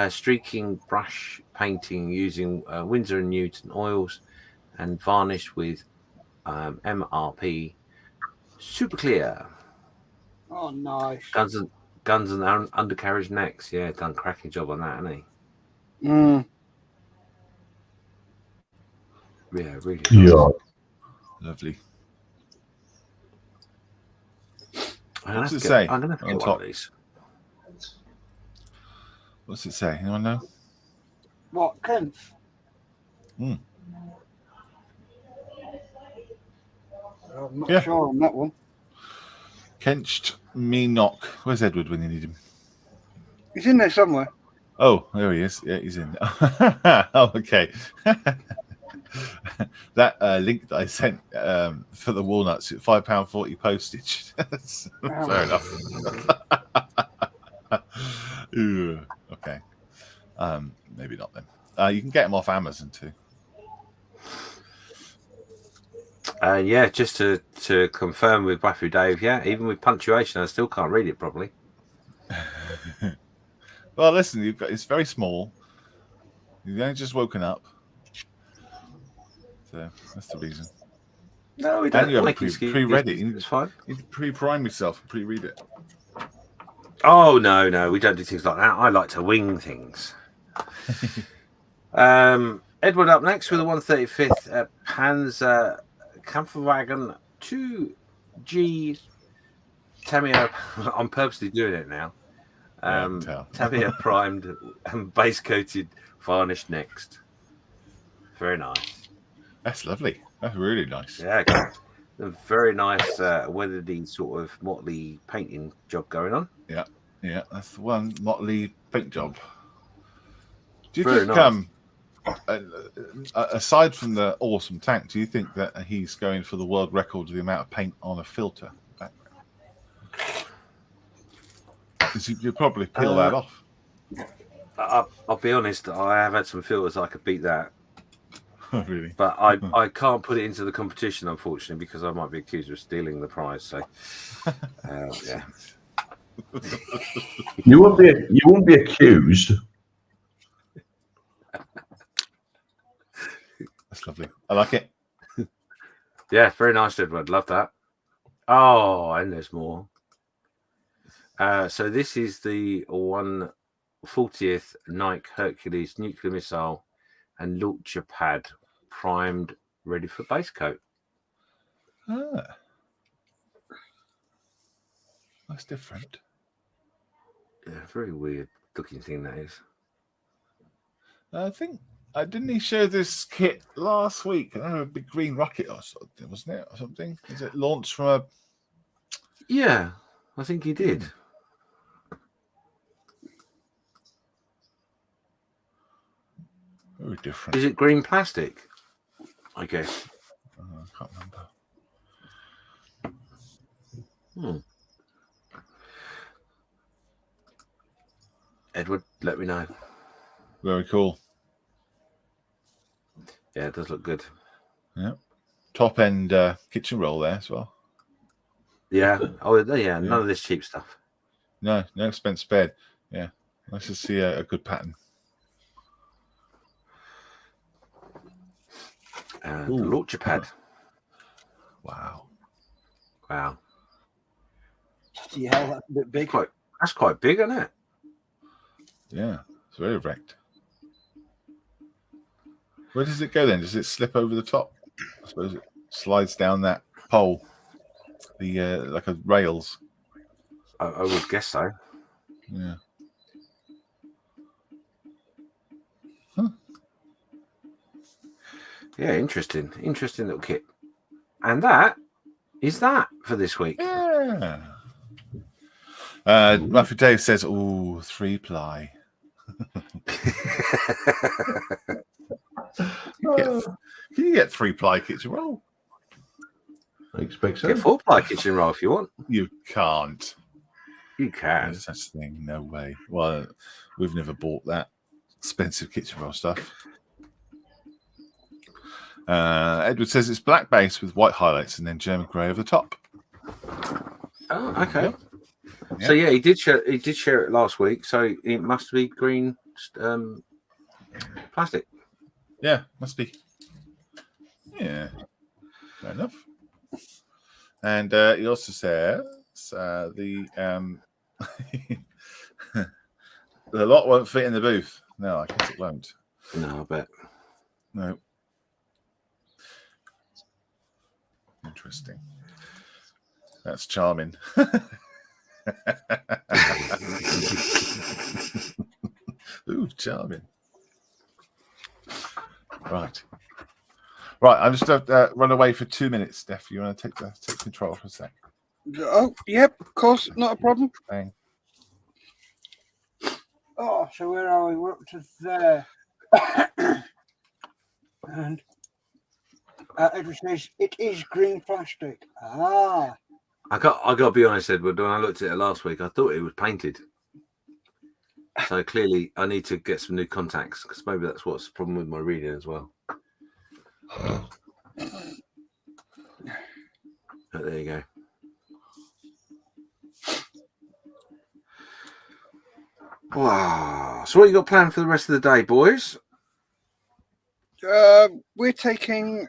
Streaking brush painting using Winsor & Newton oils and varnished with MRP Super Clear.
Oh, nice.
Guns and undercarriage necks. Yeah, done a cracking job on that, hasn't he? Yeah, really.
Yeah.
Lovely.
What's
it say
I'm going to
on
get
top?
one of these.
What's it say? Anyone know?
What, Kempf?
Hmm.
I'm not sure on that one.
Kenched me knock. Where's Edward when you need him?
He's in there somewhere.
Oh, there he is. Yeah, he's in. Oh, okay. That link that I sent for the walnuts at £5.40 postage. Fair enough. Okay. Maybe not then. You can get them off Amazon too.
Yeah, just to confirm with Waffy Dave, yeah, even with punctuation, I still can't read it properly.
Well, listen, it's very small. You've only just woken up. So that's the reason.
No, we
And
don't
you have
make
pre-read it.
It's fine.
You pre-prime yourself and pre-read it.
Oh, no, we don't do things like that. I like to wing things. Edward up next with a 135th Panzer Camphor Wagon 2G Tamiya. I'm purposely doing it now. Tamiya primed and base coated varnished next. Very nice.
That's lovely. That's really nice.
Yeah, a very nice weathered sort of motley painting job going on.
Yeah, that's the one motley paint job. Do you
Very
think,
nice.
Aside from the awesome tank, do you think that he's going for the world record of the amount of paint on a filter background? Because you probably peel that off.
I'll be honest, I have had some filters I could beat that.
Really?
But I can't put it into the competition, unfortunately, because I might be accused of stealing the prize. So, yeah.
You won't be accused.
That's lovely. I like it.
Yeah, very nice, Edward. Love that. Oh, and there's more. So this is the 140th Nike Hercules nuclear missile and launcher pad, primed, ready for base coat.
That's different.
Yeah, very weird looking thing that is.
I think didn't he show this kit last week? A big green rocket or something, wasn't it? Or something? Is it launched from a?
Yeah, I think he did.
Very different.
Is it green plastic? I guess.
I can't remember.
Edward, let me know.
Very cool.
Yeah, it does look good.
Yeah. Top end kitchen roll there as well.
Yeah. Oh, yeah. None of this cheap stuff.
No expense spared. Yeah. Nice to see a good pattern.
The launcher pad.
Wow.
See how that's a bit big.
That's quite big, isn't it?
Yeah, it's very erect. Where does it go then? Does it slip over the top? I suppose it slides down that pole, like a rails.
I would guess so.
Yeah. Huh.
Yeah, interesting little kit. And that is that for this week.
Yeah. Muffy Dave says, 3-ply. Can you get 3-ply kitchen roll?
I expect so.
Get 4-ply kitchen roll if you want.
You can't.
You can.
No such thing. No way. Well, we've never bought that expensive kitchen roll stuff. Edward says it's black base with white highlights and then German grey over the top.
Oh, okay.
Yep.
So yeah, he did share it last week. So it must be green plastic.
Yeah, must be. Yeah, fair enough. And he also says the lot won't fit in the booth. No, I guess it won't.
No, I bet.
No. Interesting. That's charming. Ooh, charming. Right. I'm just going to run away for 2 minutes, Steph. You want to take control for a sec?
Oh, yep, of course, not a problem.
Bang.
Oh, so where are we? We're up to there. And Edward says it is green plastic. Ah.
I got to be honest, Edward. When I looked at it last week, I thought it was painted. So clearly, I need to get some new contacts because maybe that's what's the problem with my reading as well. But there you go. Wow. So what you got planned for the rest of the day, boys?
We're taking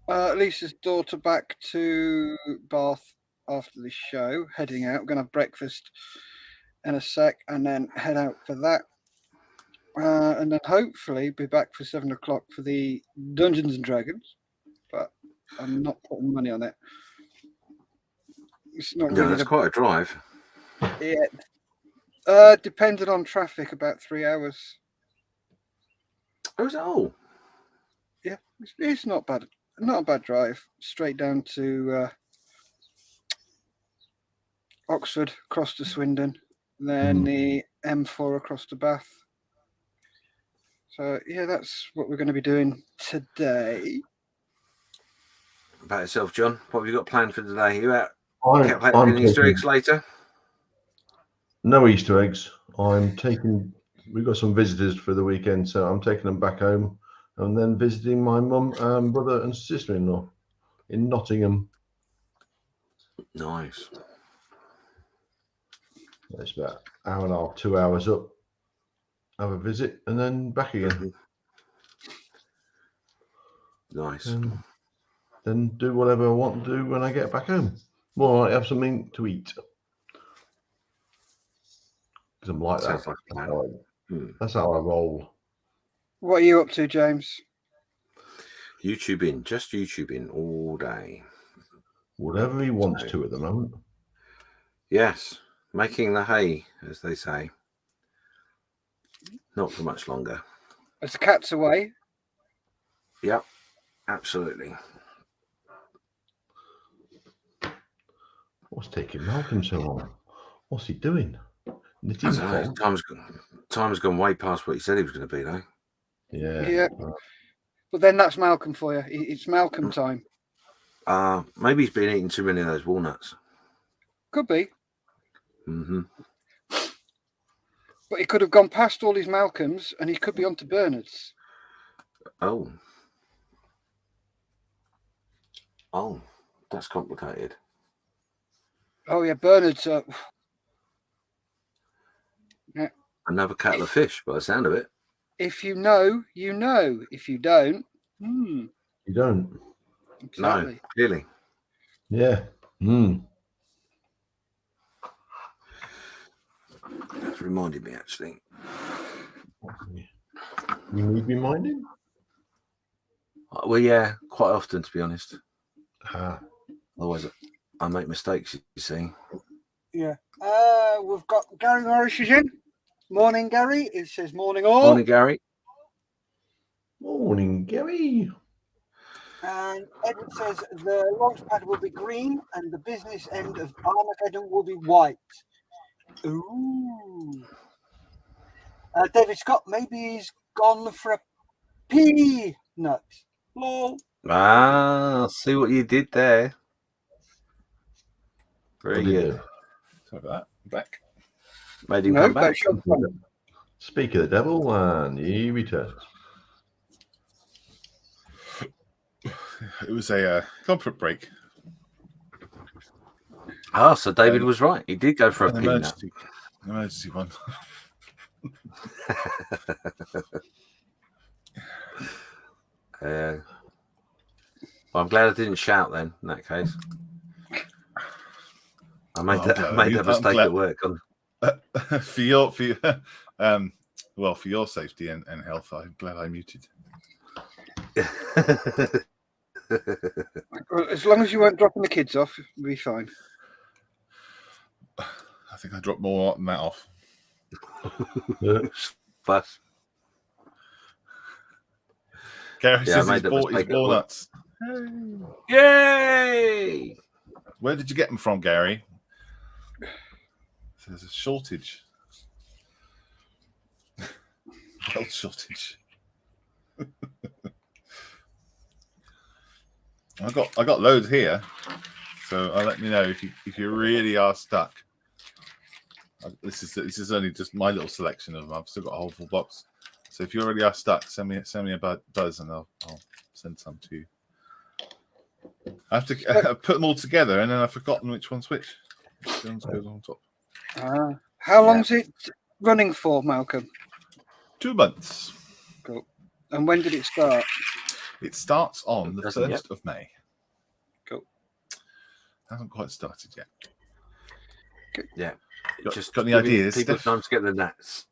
Lisa's daughter back to Bath after the show, heading out. We're going to have breakfast in a sec and then head out for that. And then hopefully be back for 7 o'clock for the Dungeons and Dragons. But I'm not putting money on it. It's not
No,
really
that's quite a drive.
Yeah. Depending on traffic, about 3 hours.
Oh, is it all?
Yeah, it's not bad. Not a bad drive. Straight down to Oxford, across to Swindon, then the M4 across to Bath. So yeah, that's what we're going to be doing today.
About yourself, John. What have you got planned for today? You out?
I'm
Easter eggs later?
No Easter eggs. We've got some visitors for the weekend, so I'm taking them back home and then visiting my mum and brother and sister-in-law in Nottingham.
Nice.
It's about an hour and a half, 2 hours up, have a visit, and then back again.
Nice.
And then do whatever I want to do when I get back home. More like have something to eat. Because I'm like
Sounds
that.
like a plan.
That's how I roll.
What are you up to, James?
YouTubing, just YouTubing all day.
Whatever he wants to at the moment.
Yes, making the hay, as they say. Not for much longer.
As the cat's away.
Yep, absolutely.
What's taking Malcolm so long? What's he doing?
Time's gone way past what he said he was going to be, though.
Yeah.
But then that's Malcolm for you. It's Malcolm time.
Maybe he's been eating too many of those walnuts.
Could be.
Mm-hmm.
But he could have gone past all his Malcolms and he could be onto Bernard's.
Oh, that's complicated.
Oh, yeah, Bernard's. Yeah.
Another kettle of fish, by the sound of it.
If you know, you know. If you don't,
You don't.
Exactly.
No, clearly.
Yeah.
That's reminded me, actually.
You need reminding?
Well, yeah, quite often, to be honest.
Otherwise,
I make mistakes, you see.
Yeah. We've got Gary Morris is in. Morning, Gary. It says morning all.
Morning, Gary.
Morning, Gary.
And Edward says the launch pad will be green and the business end of Armageddon will be white. Ooh. David Scott, maybe he's gone for a peanut. Lol.
See what you did there. Very good.
Sorry about that. Back.
Made him come back.
Speak of the devil, and he returns.
It was a comfort break.
So David was right. He did go for a peanut.
Emergency one.
Well, I'm glad I didn't shout then, in that case. I made that mistake at work.
For your safety and health, I'm glad I muted.
As long as you weren't dropping the kids off, we'll be fine.
I think I dropped more than that off.
Plus.
Gary says he's bought his walnuts.
Yay!
Where did you get them from, Gary? There's a shortage. Health shortage. I got loads here, so I'll let me know if you really are stuck. This is only just my little selection of them. I've still got a whole full box. So if you already are stuck, send me a buzz and I'll send some to you. I have to put them all together, and then I've forgotten which one's which. Which one's goes on top.
How long's it running for, Malcolm?
2 months.
Cool. And when did it start?
It starts on the 1st of May.
Cool.
Hasn't quite started yet.
Good.
Yeah.
Got any ideas?
People time to get the nuts.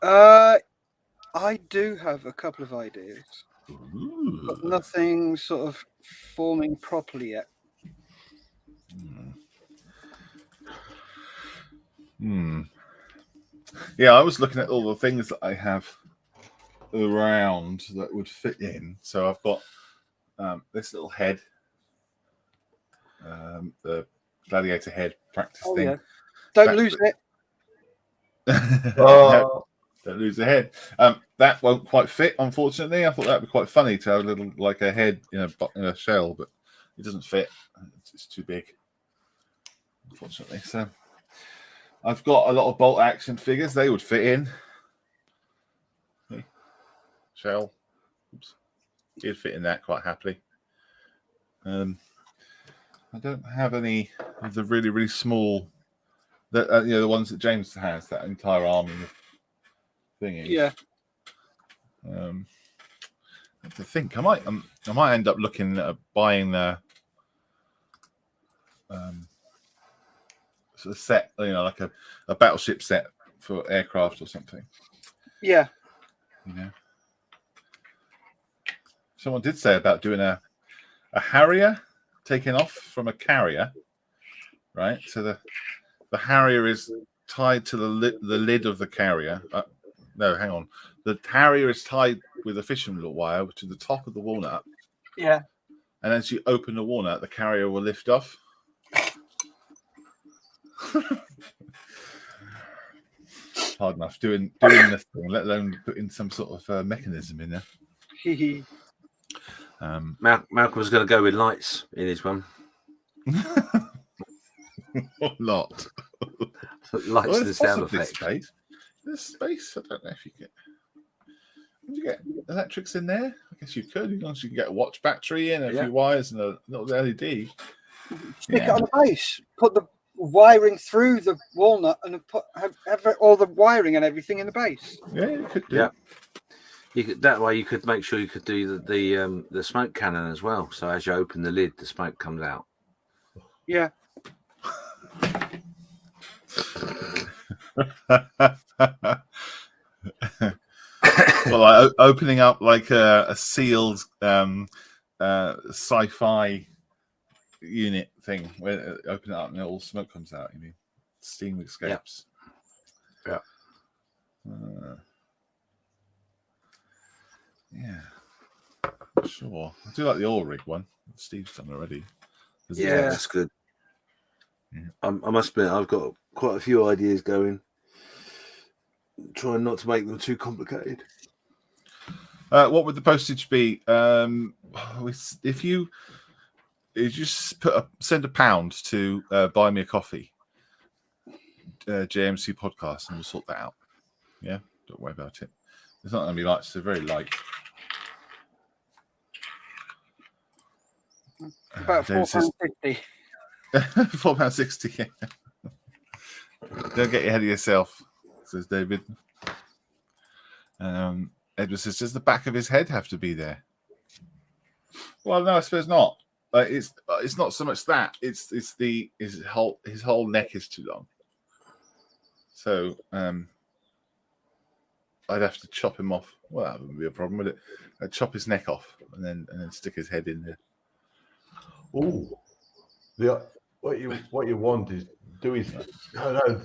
I do have a couple of ideas,
Ooh.
but nothing sort of forming properly yet.
Yeah, I was looking at all the things that I have around that would fit in. So I've got this little head, the Gladiator Head practice thing.
Yeah. Don't lose it.
No, don't lose the head. That won't quite fit, unfortunately. I thought that'd be quite funny to have a little, like a head in a shell, but it doesn't fit. It's too big, unfortunately. So I've got a lot of bolt action figures. They would fit in. Shell. Oops. He'd fit in that quite happily. I don't have any of the really, really small, the ones that James has, that entire army of thingies.
Yeah.
I have to think. I might end up looking at buying the sort of set, like a battleship set for aircraft or something.
Yeah.
Someone did say about doing a Harrier taking off from a carrier, right? So the Harrier is tied to the lid of the carrier. No, hang on. The Harrier is tied with a fishing wire to the top of the walnut.
Yeah.
And as you open the walnut, the carrier will lift off. Hard enough doing this thing, let alone putting some sort of mechanism in there.
Malcolm was going to go with lights in his one.
Or not.
Lights and sound effects.
There's space. I don't know if you get. Would you get electrics in there? I guess you could. As long as you can get a watch battery in, a few wires, and a little LED.
Stick it on the base. Put the wiring through the walnut, and have all the wiring and everything in the base.
Yeah, you could do.
Yeah. That way you could make sure you could do the smoke cannon as well. So as you open the lid, the smoke comes out.
Yeah.
Well, like opening up like a sealed sci-fi unit thing where open it up and all smoke comes out. You mean steam escapes?
Yeah.
Yeah. Sure. I do like the oil rig one. Steve's done already.
Yeah, that's good. Yeah. I must admit, I've got quite a few ideas going. Trying not to make them too complicated.
What would the postage be? If you just send £1 to buy me a coffee, JMC podcast, and we'll sort that out. Yeah, don't worry about it. It's not going to be light. It's very light.
About £4.50.
£4.60. Yeah. Don't get ahead of yourself, says David. Edward says, does the back of his head have to be there? Well, no, I suppose not. It's not so much that. It's his whole neck is too long. So I'd have to chop him off. Well, that wouldn't be a problem, would it? I'd chop his neck off and then stick his head in there.
Oh, what you want is no,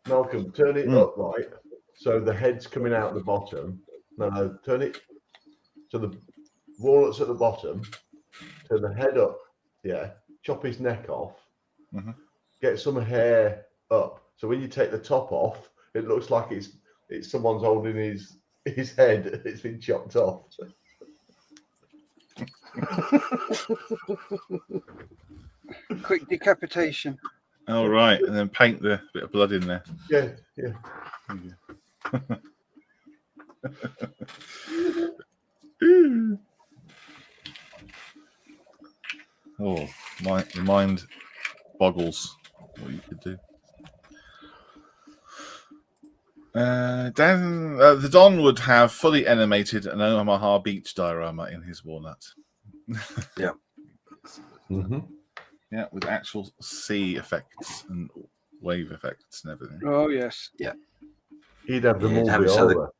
Malcolm, turn it up right, so the head's coming out the bottom. No, turn it so the walnut's at the bottom. Turn the head up. Yeah, chop his neck off. Mm-hmm. Get some hair up. So when you take the top off, it looks like it's someone's holding his head. It's been chopped off.
Quick decapitation.
All right, and then paint the bit of blood in there.
Yeah.
Oh, the mind boggles what you could do. The Don would have fully animated an Omaha Beach diorama in his walnut.
Yeah.
Mm-hmm.
Yeah, with actual sea effects and wave effects and everything.
Oh yes.
Yeah.
He'd have them
Yeah,
all
he'd have
be
it so
over.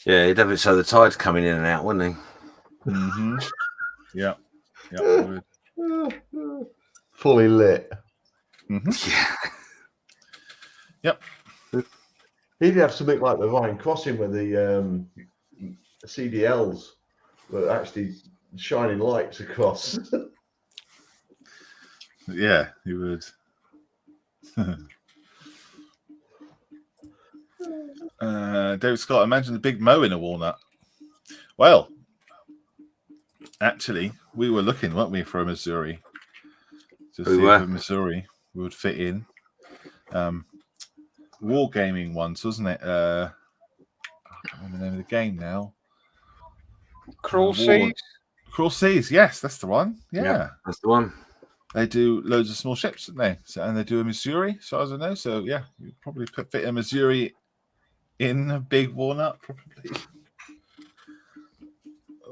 Yeah, he'd have it so the tide's coming in and out, wouldn't he?
Mm-hmm. Yeah. Yeah.
Fully lit.
Mm-hmm.
Yeah.
Yep.
He'd have something like the Rhine Crossing where the CDLs were actually shining lights across.
Yeah, he would. David Scott, imagine the big Mo in a walnut. Well, actually, we were looking, weren't we, for a Missouri? To see if a Missouri would fit in. Wargaming ones, wasn't it? I can't remember the name of the game now.
Cruel Seas.
Cruel Seas, yes, that's the one. Yeah,
that's the one.
They do loads of small ships, don't they? So, and they do a Missouri, as far as I know. So yeah, you probably fit a Missouri in a big walnut, probably.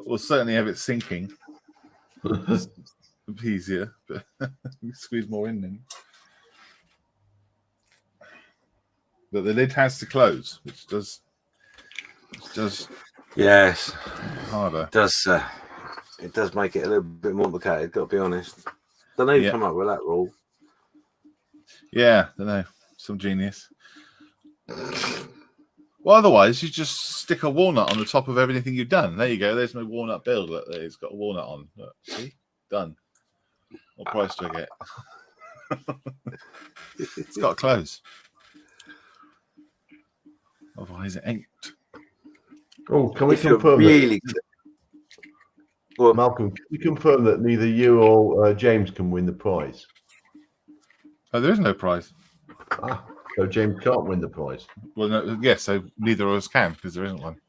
We'll certainly have it sinking. Easier, but you squeeze more in then. But the lid has to close, which does
yes
harder.
It does make it a little bit more complicated, got to be honest. Don't know who come up with that rule.
Yeah, don't know. Some genius. Well, otherwise you just stick a walnut on the top of everything you've done. There you go. There's my walnut build. Look, it's got a walnut on. Look, see? Done. What price do I get? It's got to close. Otherwise it ain't.
Oh, can we confirm
really
well, Malcolm, can you confirm that neither you or James can win the prize?
Oh, there is no prize.
Ah, so James can't win the prize.
Well, no, yes, so neither of us can because there isn't one.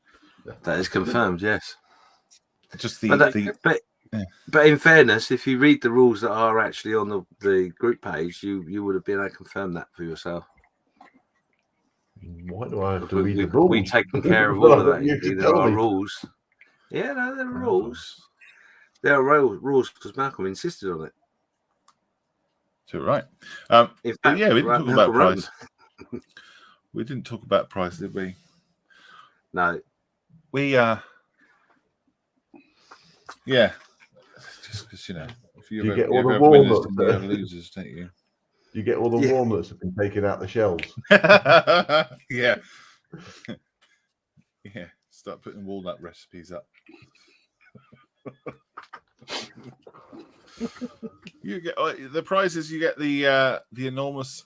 That is confirmed, yes.
Just
but in fairness, if you read the rules that are actually on the group page, you would have been able to confirm that for yourself.
Why do I have to read the rules?
We've taken care of all of that. There are rules. Yeah, no, there are rules. There are rules because Malcolm insisted on it.
So right.
In fact,
yeah, we didn't talk about price. We didn't talk about price, did we?
No.
We yeah. Just because if you
get all the
winners,
walnuts,
you have losers, don't you?
You get all the walnuts that have been taken out the shells.
Yeah. Yeah. Start putting walnut recipes up. You get the prizes. You get the enormous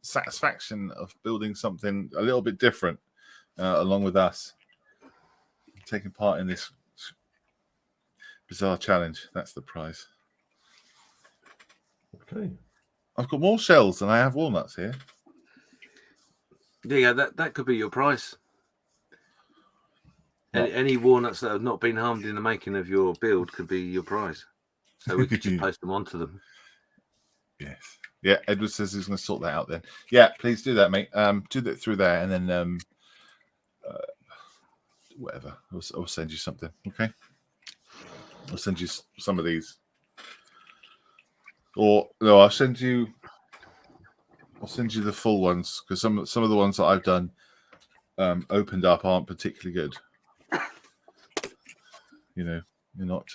satisfaction of building something a little bit different, along with us, taking part in this bizarre challenge. That's the prize.
Okay.
I've got more shells than I have walnuts here.
Yeah, that could be your prize. Any walnuts that have not been harmed in the making of your build could be your prize. So we could just post them onto them.
Yes. Yeah, Edward says he's going to sort that out then. Yeah, please do that, mate. Do that through there and then whatever. I'll send you something, okay? I'll send you some of these. Or no, I'll send you the full ones because some of the ones that I've done opened up aren't particularly good. You're not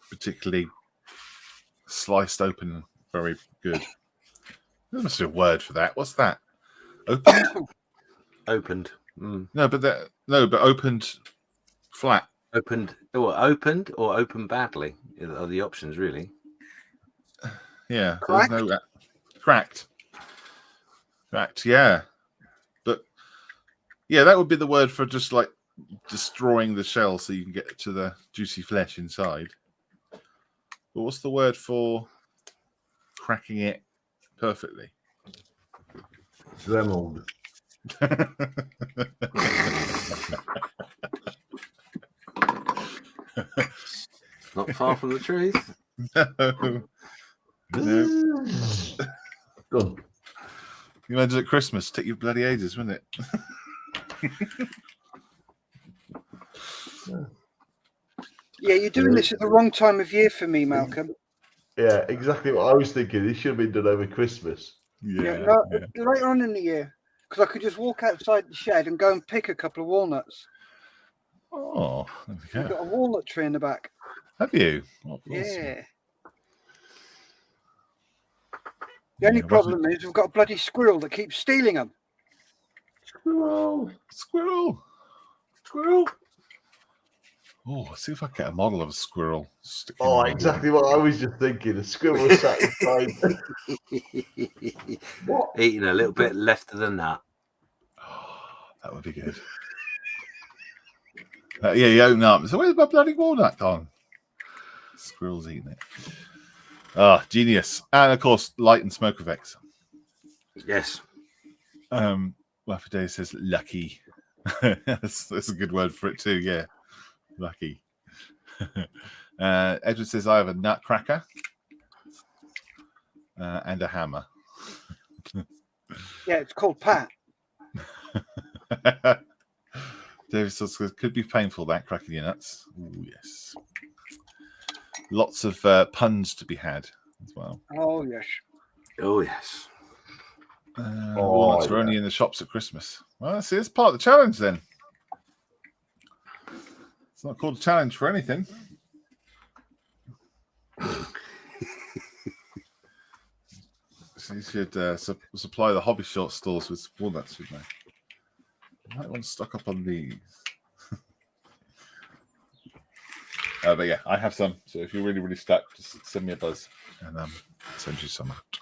particularly sliced open very good. There must be a word for that. What's that? Opened?
Opened. Mm.
No, but opened flat.
Opened or open badly are the options really.
Yeah. Cracked? There's no cracked. Cracked, yeah. But yeah, that would be the word for just like destroying the shell so you can get to the juicy flesh inside. But what's the word for cracking it perfectly?
Dremeled.
Not far from the truth.
No. No.
Done.
You imagine at Christmas, take your bloody ages, wouldn't it?
Yeah, you're doing this at the wrong time of year for me, Malcolm.
Yeah, exactly what I was thinking. This should have been done over Christmas.
Later on in the year, because I could just walk outside the shed and go and pick a couple of walnuts.
Oh, there we
We've
go.
got a walnut tree in the back.
Have you? Oh, awesome.
Yeah. The only problem is we've got a bloody squirrel that keeps stealing them.
Squirrel.
Squirrel. Squirrel. Oh, let's see if I can get a model of a squirrel.
Oh, exactly what I was just thinking. A squirrel sat inside. What?
Eating a little bit left of the nut.
Oh, that would be good. Yeah, you open up. So where's my bloody walnut gone? Squirrel's eating it. Ah, genius. And of course, light and smoke effects.
Yes.
Waffle says lucky. that's a good word for it too, yeah. Lucky. Edward says I have a nutcracker and a hammer.
Yeah, it's called Pat.
David says it could be painful, that cracking your nuts. Ooh, yes. Lots of puns to be had as well.
Oh, yes.
Oh, yes.
Walnuts are only in the shops at Christmas. Well, see, it's part of the challenge then. It's not called a challenge for anything. So you should supply the hobby shop stores with walnuts, shouldn't they? I might want to stock up on these. But yeah, I have some. So if you're really, really stuck, just send me a buzz and send you some out.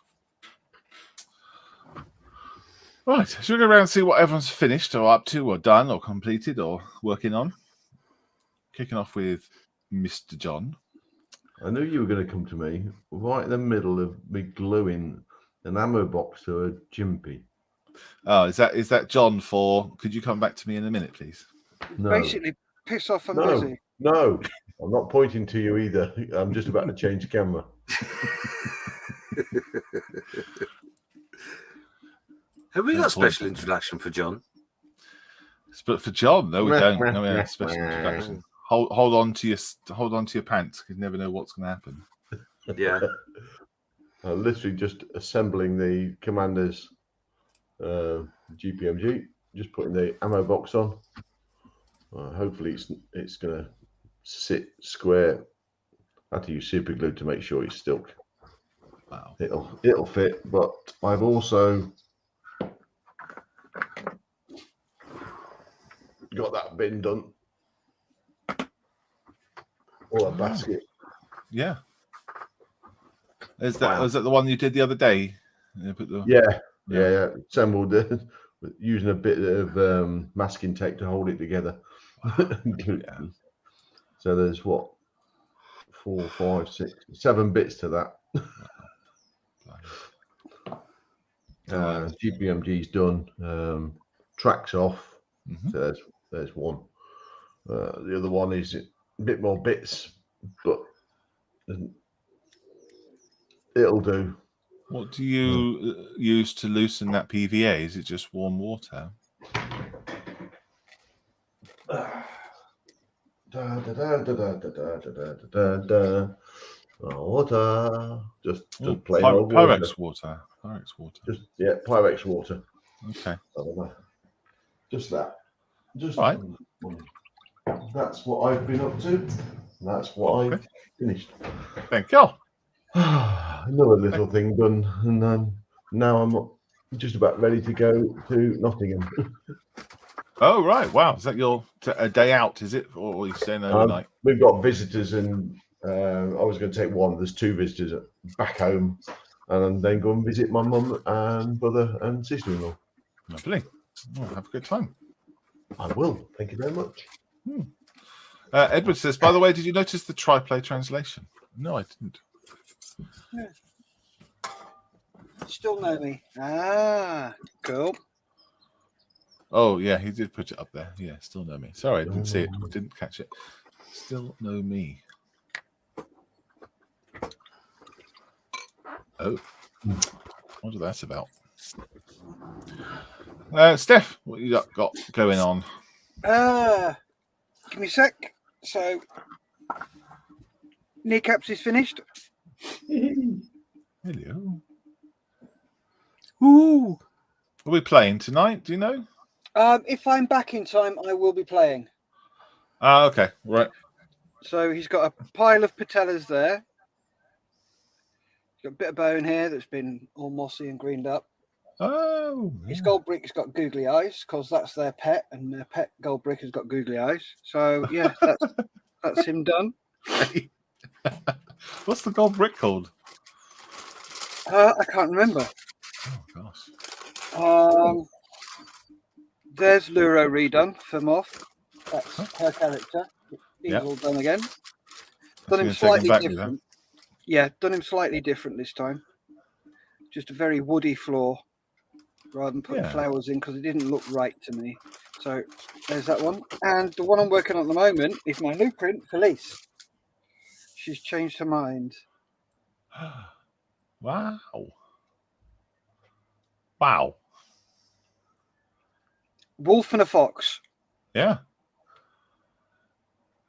Right, should we go around and see what everyone's finished or up to or done or completed or working on? Kicking off with Mr. John.
I knew you were going to come to me right in the middle of me gluing an ammo box to a jimpy.
Oh, is that John for? Could you come back to me in a minute, please?
No.
Basically, piss off, I'm busy.
No, I'm not pointing to you either. I'm just about to change camera.
Have we got a special introduction for John?
But for John, no, we don't. No, we don't have a special introduction. Hold on to your pants. You never know what's going to happen.
Yeah.
I'm literally just assembling the commander's GPMG. Just putting the ammo box on. Hopefully, it's going to sit square. I have to use super glue to make sure it's still.
Wow.
It'll fit, but I've also got that bin done. Or a basket.
Yeah. Was that the one you did the other day?
Yeah. Assembled using a bit of masking tape to hold it together.
Yeah.
So there's 4, 5, 6, 7 bits to that. GPMG's done. Tracks off.
Mm-hmm.
So there's one. The other one is a bit more bits, but it'll do.
What do you use to loosen that PVA? Is it just warm water?
Water. Just plain old
Pyrex water. Pyrex water.
Pyrex water.
Okay.
Just that.
Right.
That's what I've been up to. That's what I've finished.
Thank you.
Another little thing done, and now I'm just about ready to go to Nottingham.
Oh right! Wow, is that your a day out? Is it, or are you staying overnight?
We've got visitors, and I was going to take one. There's 2 visitors back home, and then go and visit my mum and brother and sister-in-law.
Lovely. Oh, have a good time.
I will. Thank you very much.
Edward says, by the way, did you notice the triplay translation? No, I didn't.
Yeah. Still know me. Ah, cool.
Oh, yeah, he did put it up there. Yeah, still know me. Sorry, I didn't see it. Didn't catch it. Still know me. Oh, wonder that's about. Steph, what you got going on?
Give me a sec. So, kneecaps is finished.
Hello.
Ooh.
Are we playing tonight? Do you know?
If I'm back in time, I will be playing.
Okay, right.
So he's got a pile of patellas there. He's got a bit of bone here that's been all mossy and greened up.
Oh,
His
yeah.
gold brick's got googly eyes because that's their pet, and their pet gold brick has got googly eyes. So yeah, that's him done.
What's the gold brick called?
I can't remember.
Oh gosh.
There's Luro redone for Moth. That's her character. He's all done again. Done him slightly different. Yeah, done him slightly different this time. Just a very woody floor rather than putting flowers in because it didn't look right to me. So there's that one. And the one I'm working on at the moment is my new print, Felice. She's changed her mind.
Wow. Wow.
Wolf and a fox.
Yeah.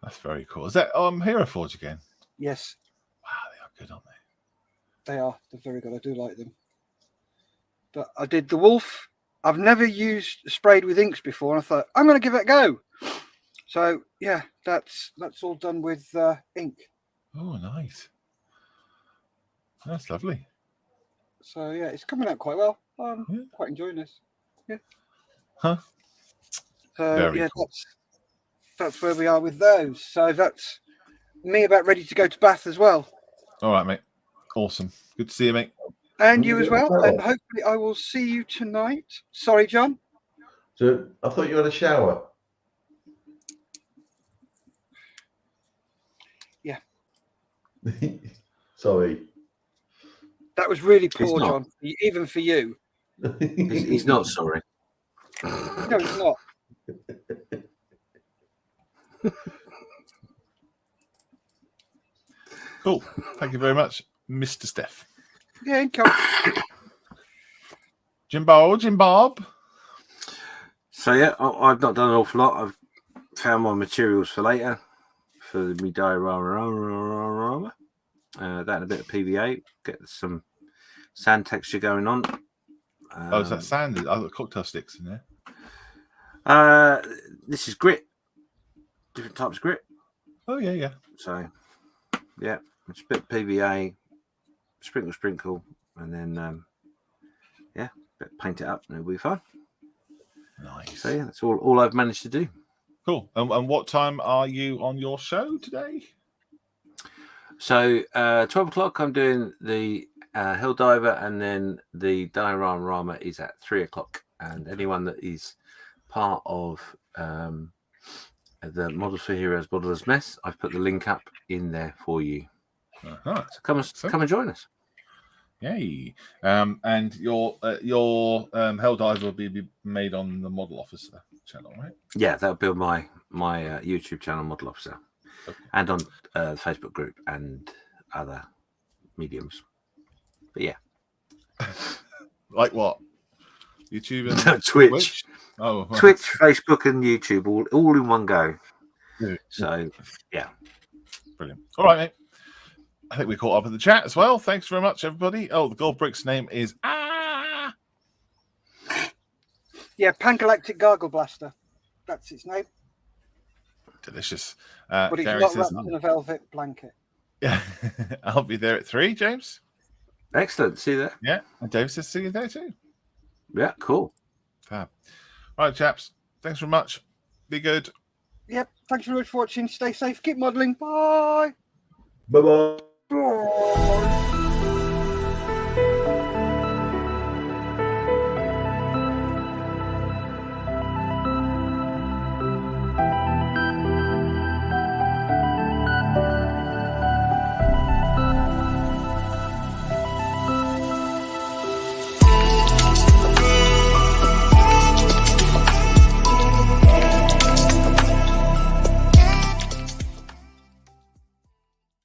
That's very cool. Is that Hero Forge again?
Yes.
Wow, they are good, aren't they?
They are. They're very good. I do like them. But I did the wolf. I've never sprayed with inks before, and I thought I'm going to give it a go. So yeah, that's all done with ink.
Oh, nice. That's lovely.
So yeah, it's coming out quite well. I'm quite enjoying this. Yeah.
Huh.
So
very
yeah,
cool.
that's where we are with those. So that's me about ready to go to Bath as well.
All right, mate. Awesome. Good to see you, mate.
And you as well. And hopefully I will see you tonight. Sorry, John.
So I thought you had a shower.
Yeah.
Sorry.
That was really poor, John. Even for you.
He's not sorry.
No, he's not.
Cool. Thank you very much, Mr. Steph.
Yeah, come.
Jim Bob.
So yeah, I've not done an awful lot. I've found my materials for later for me diorama. That and a bit of PVA. Get some sand texture going on.
Is that sand? I've got cocktail sticks in there.
This is grit. Different types of grit.
Oh yeah.
So yeah, just a bit of PVA, sprinkle, and then paint it up, and it'll be fun.
Nice.
So yeah, that's all I've managed to do.
Cool. And what time are you on your show today?
So 12 o'clock, I'm doing the Hill Diver, and then the diorama is at 3 o'clock. And anyone that is part of the Models for Heroes Modelers Mess, I've put the link up in there for you.
Uh-huh.
So come and join us.
Yay! And your Helldive will be made on the Model Officer channel, right?
Yeah, that'll be my YouTube channel, Model Officer, and on the Facebook group and other mediums. But yeah,
like what? YouTube and
Twitch.
Oh, right.
Twitch, Facebook, and YouTube all in one go.
Yeah.
So yeah,
brilliant. All right, mate. I think we caught up in the chat as well. Thanks very much, everybody. Oh, the Gold Brick's name is
Yeah, Pangalactic Gargle Blaster. That's its name.
Delicious.
But it's
Gary
not
says,
wrapped in a velvet blanket.
yeah, I'll be there at 3, James.
excellent. See you there.
Yeah, and Dave says see you there too.
Yeah, cool.
Fab. All right, chaps. Thanks very much. Be good.
Yep. Thanks very much for watching. Stay safe. Keep modelling. Bye.
Bye-bye.
Bye.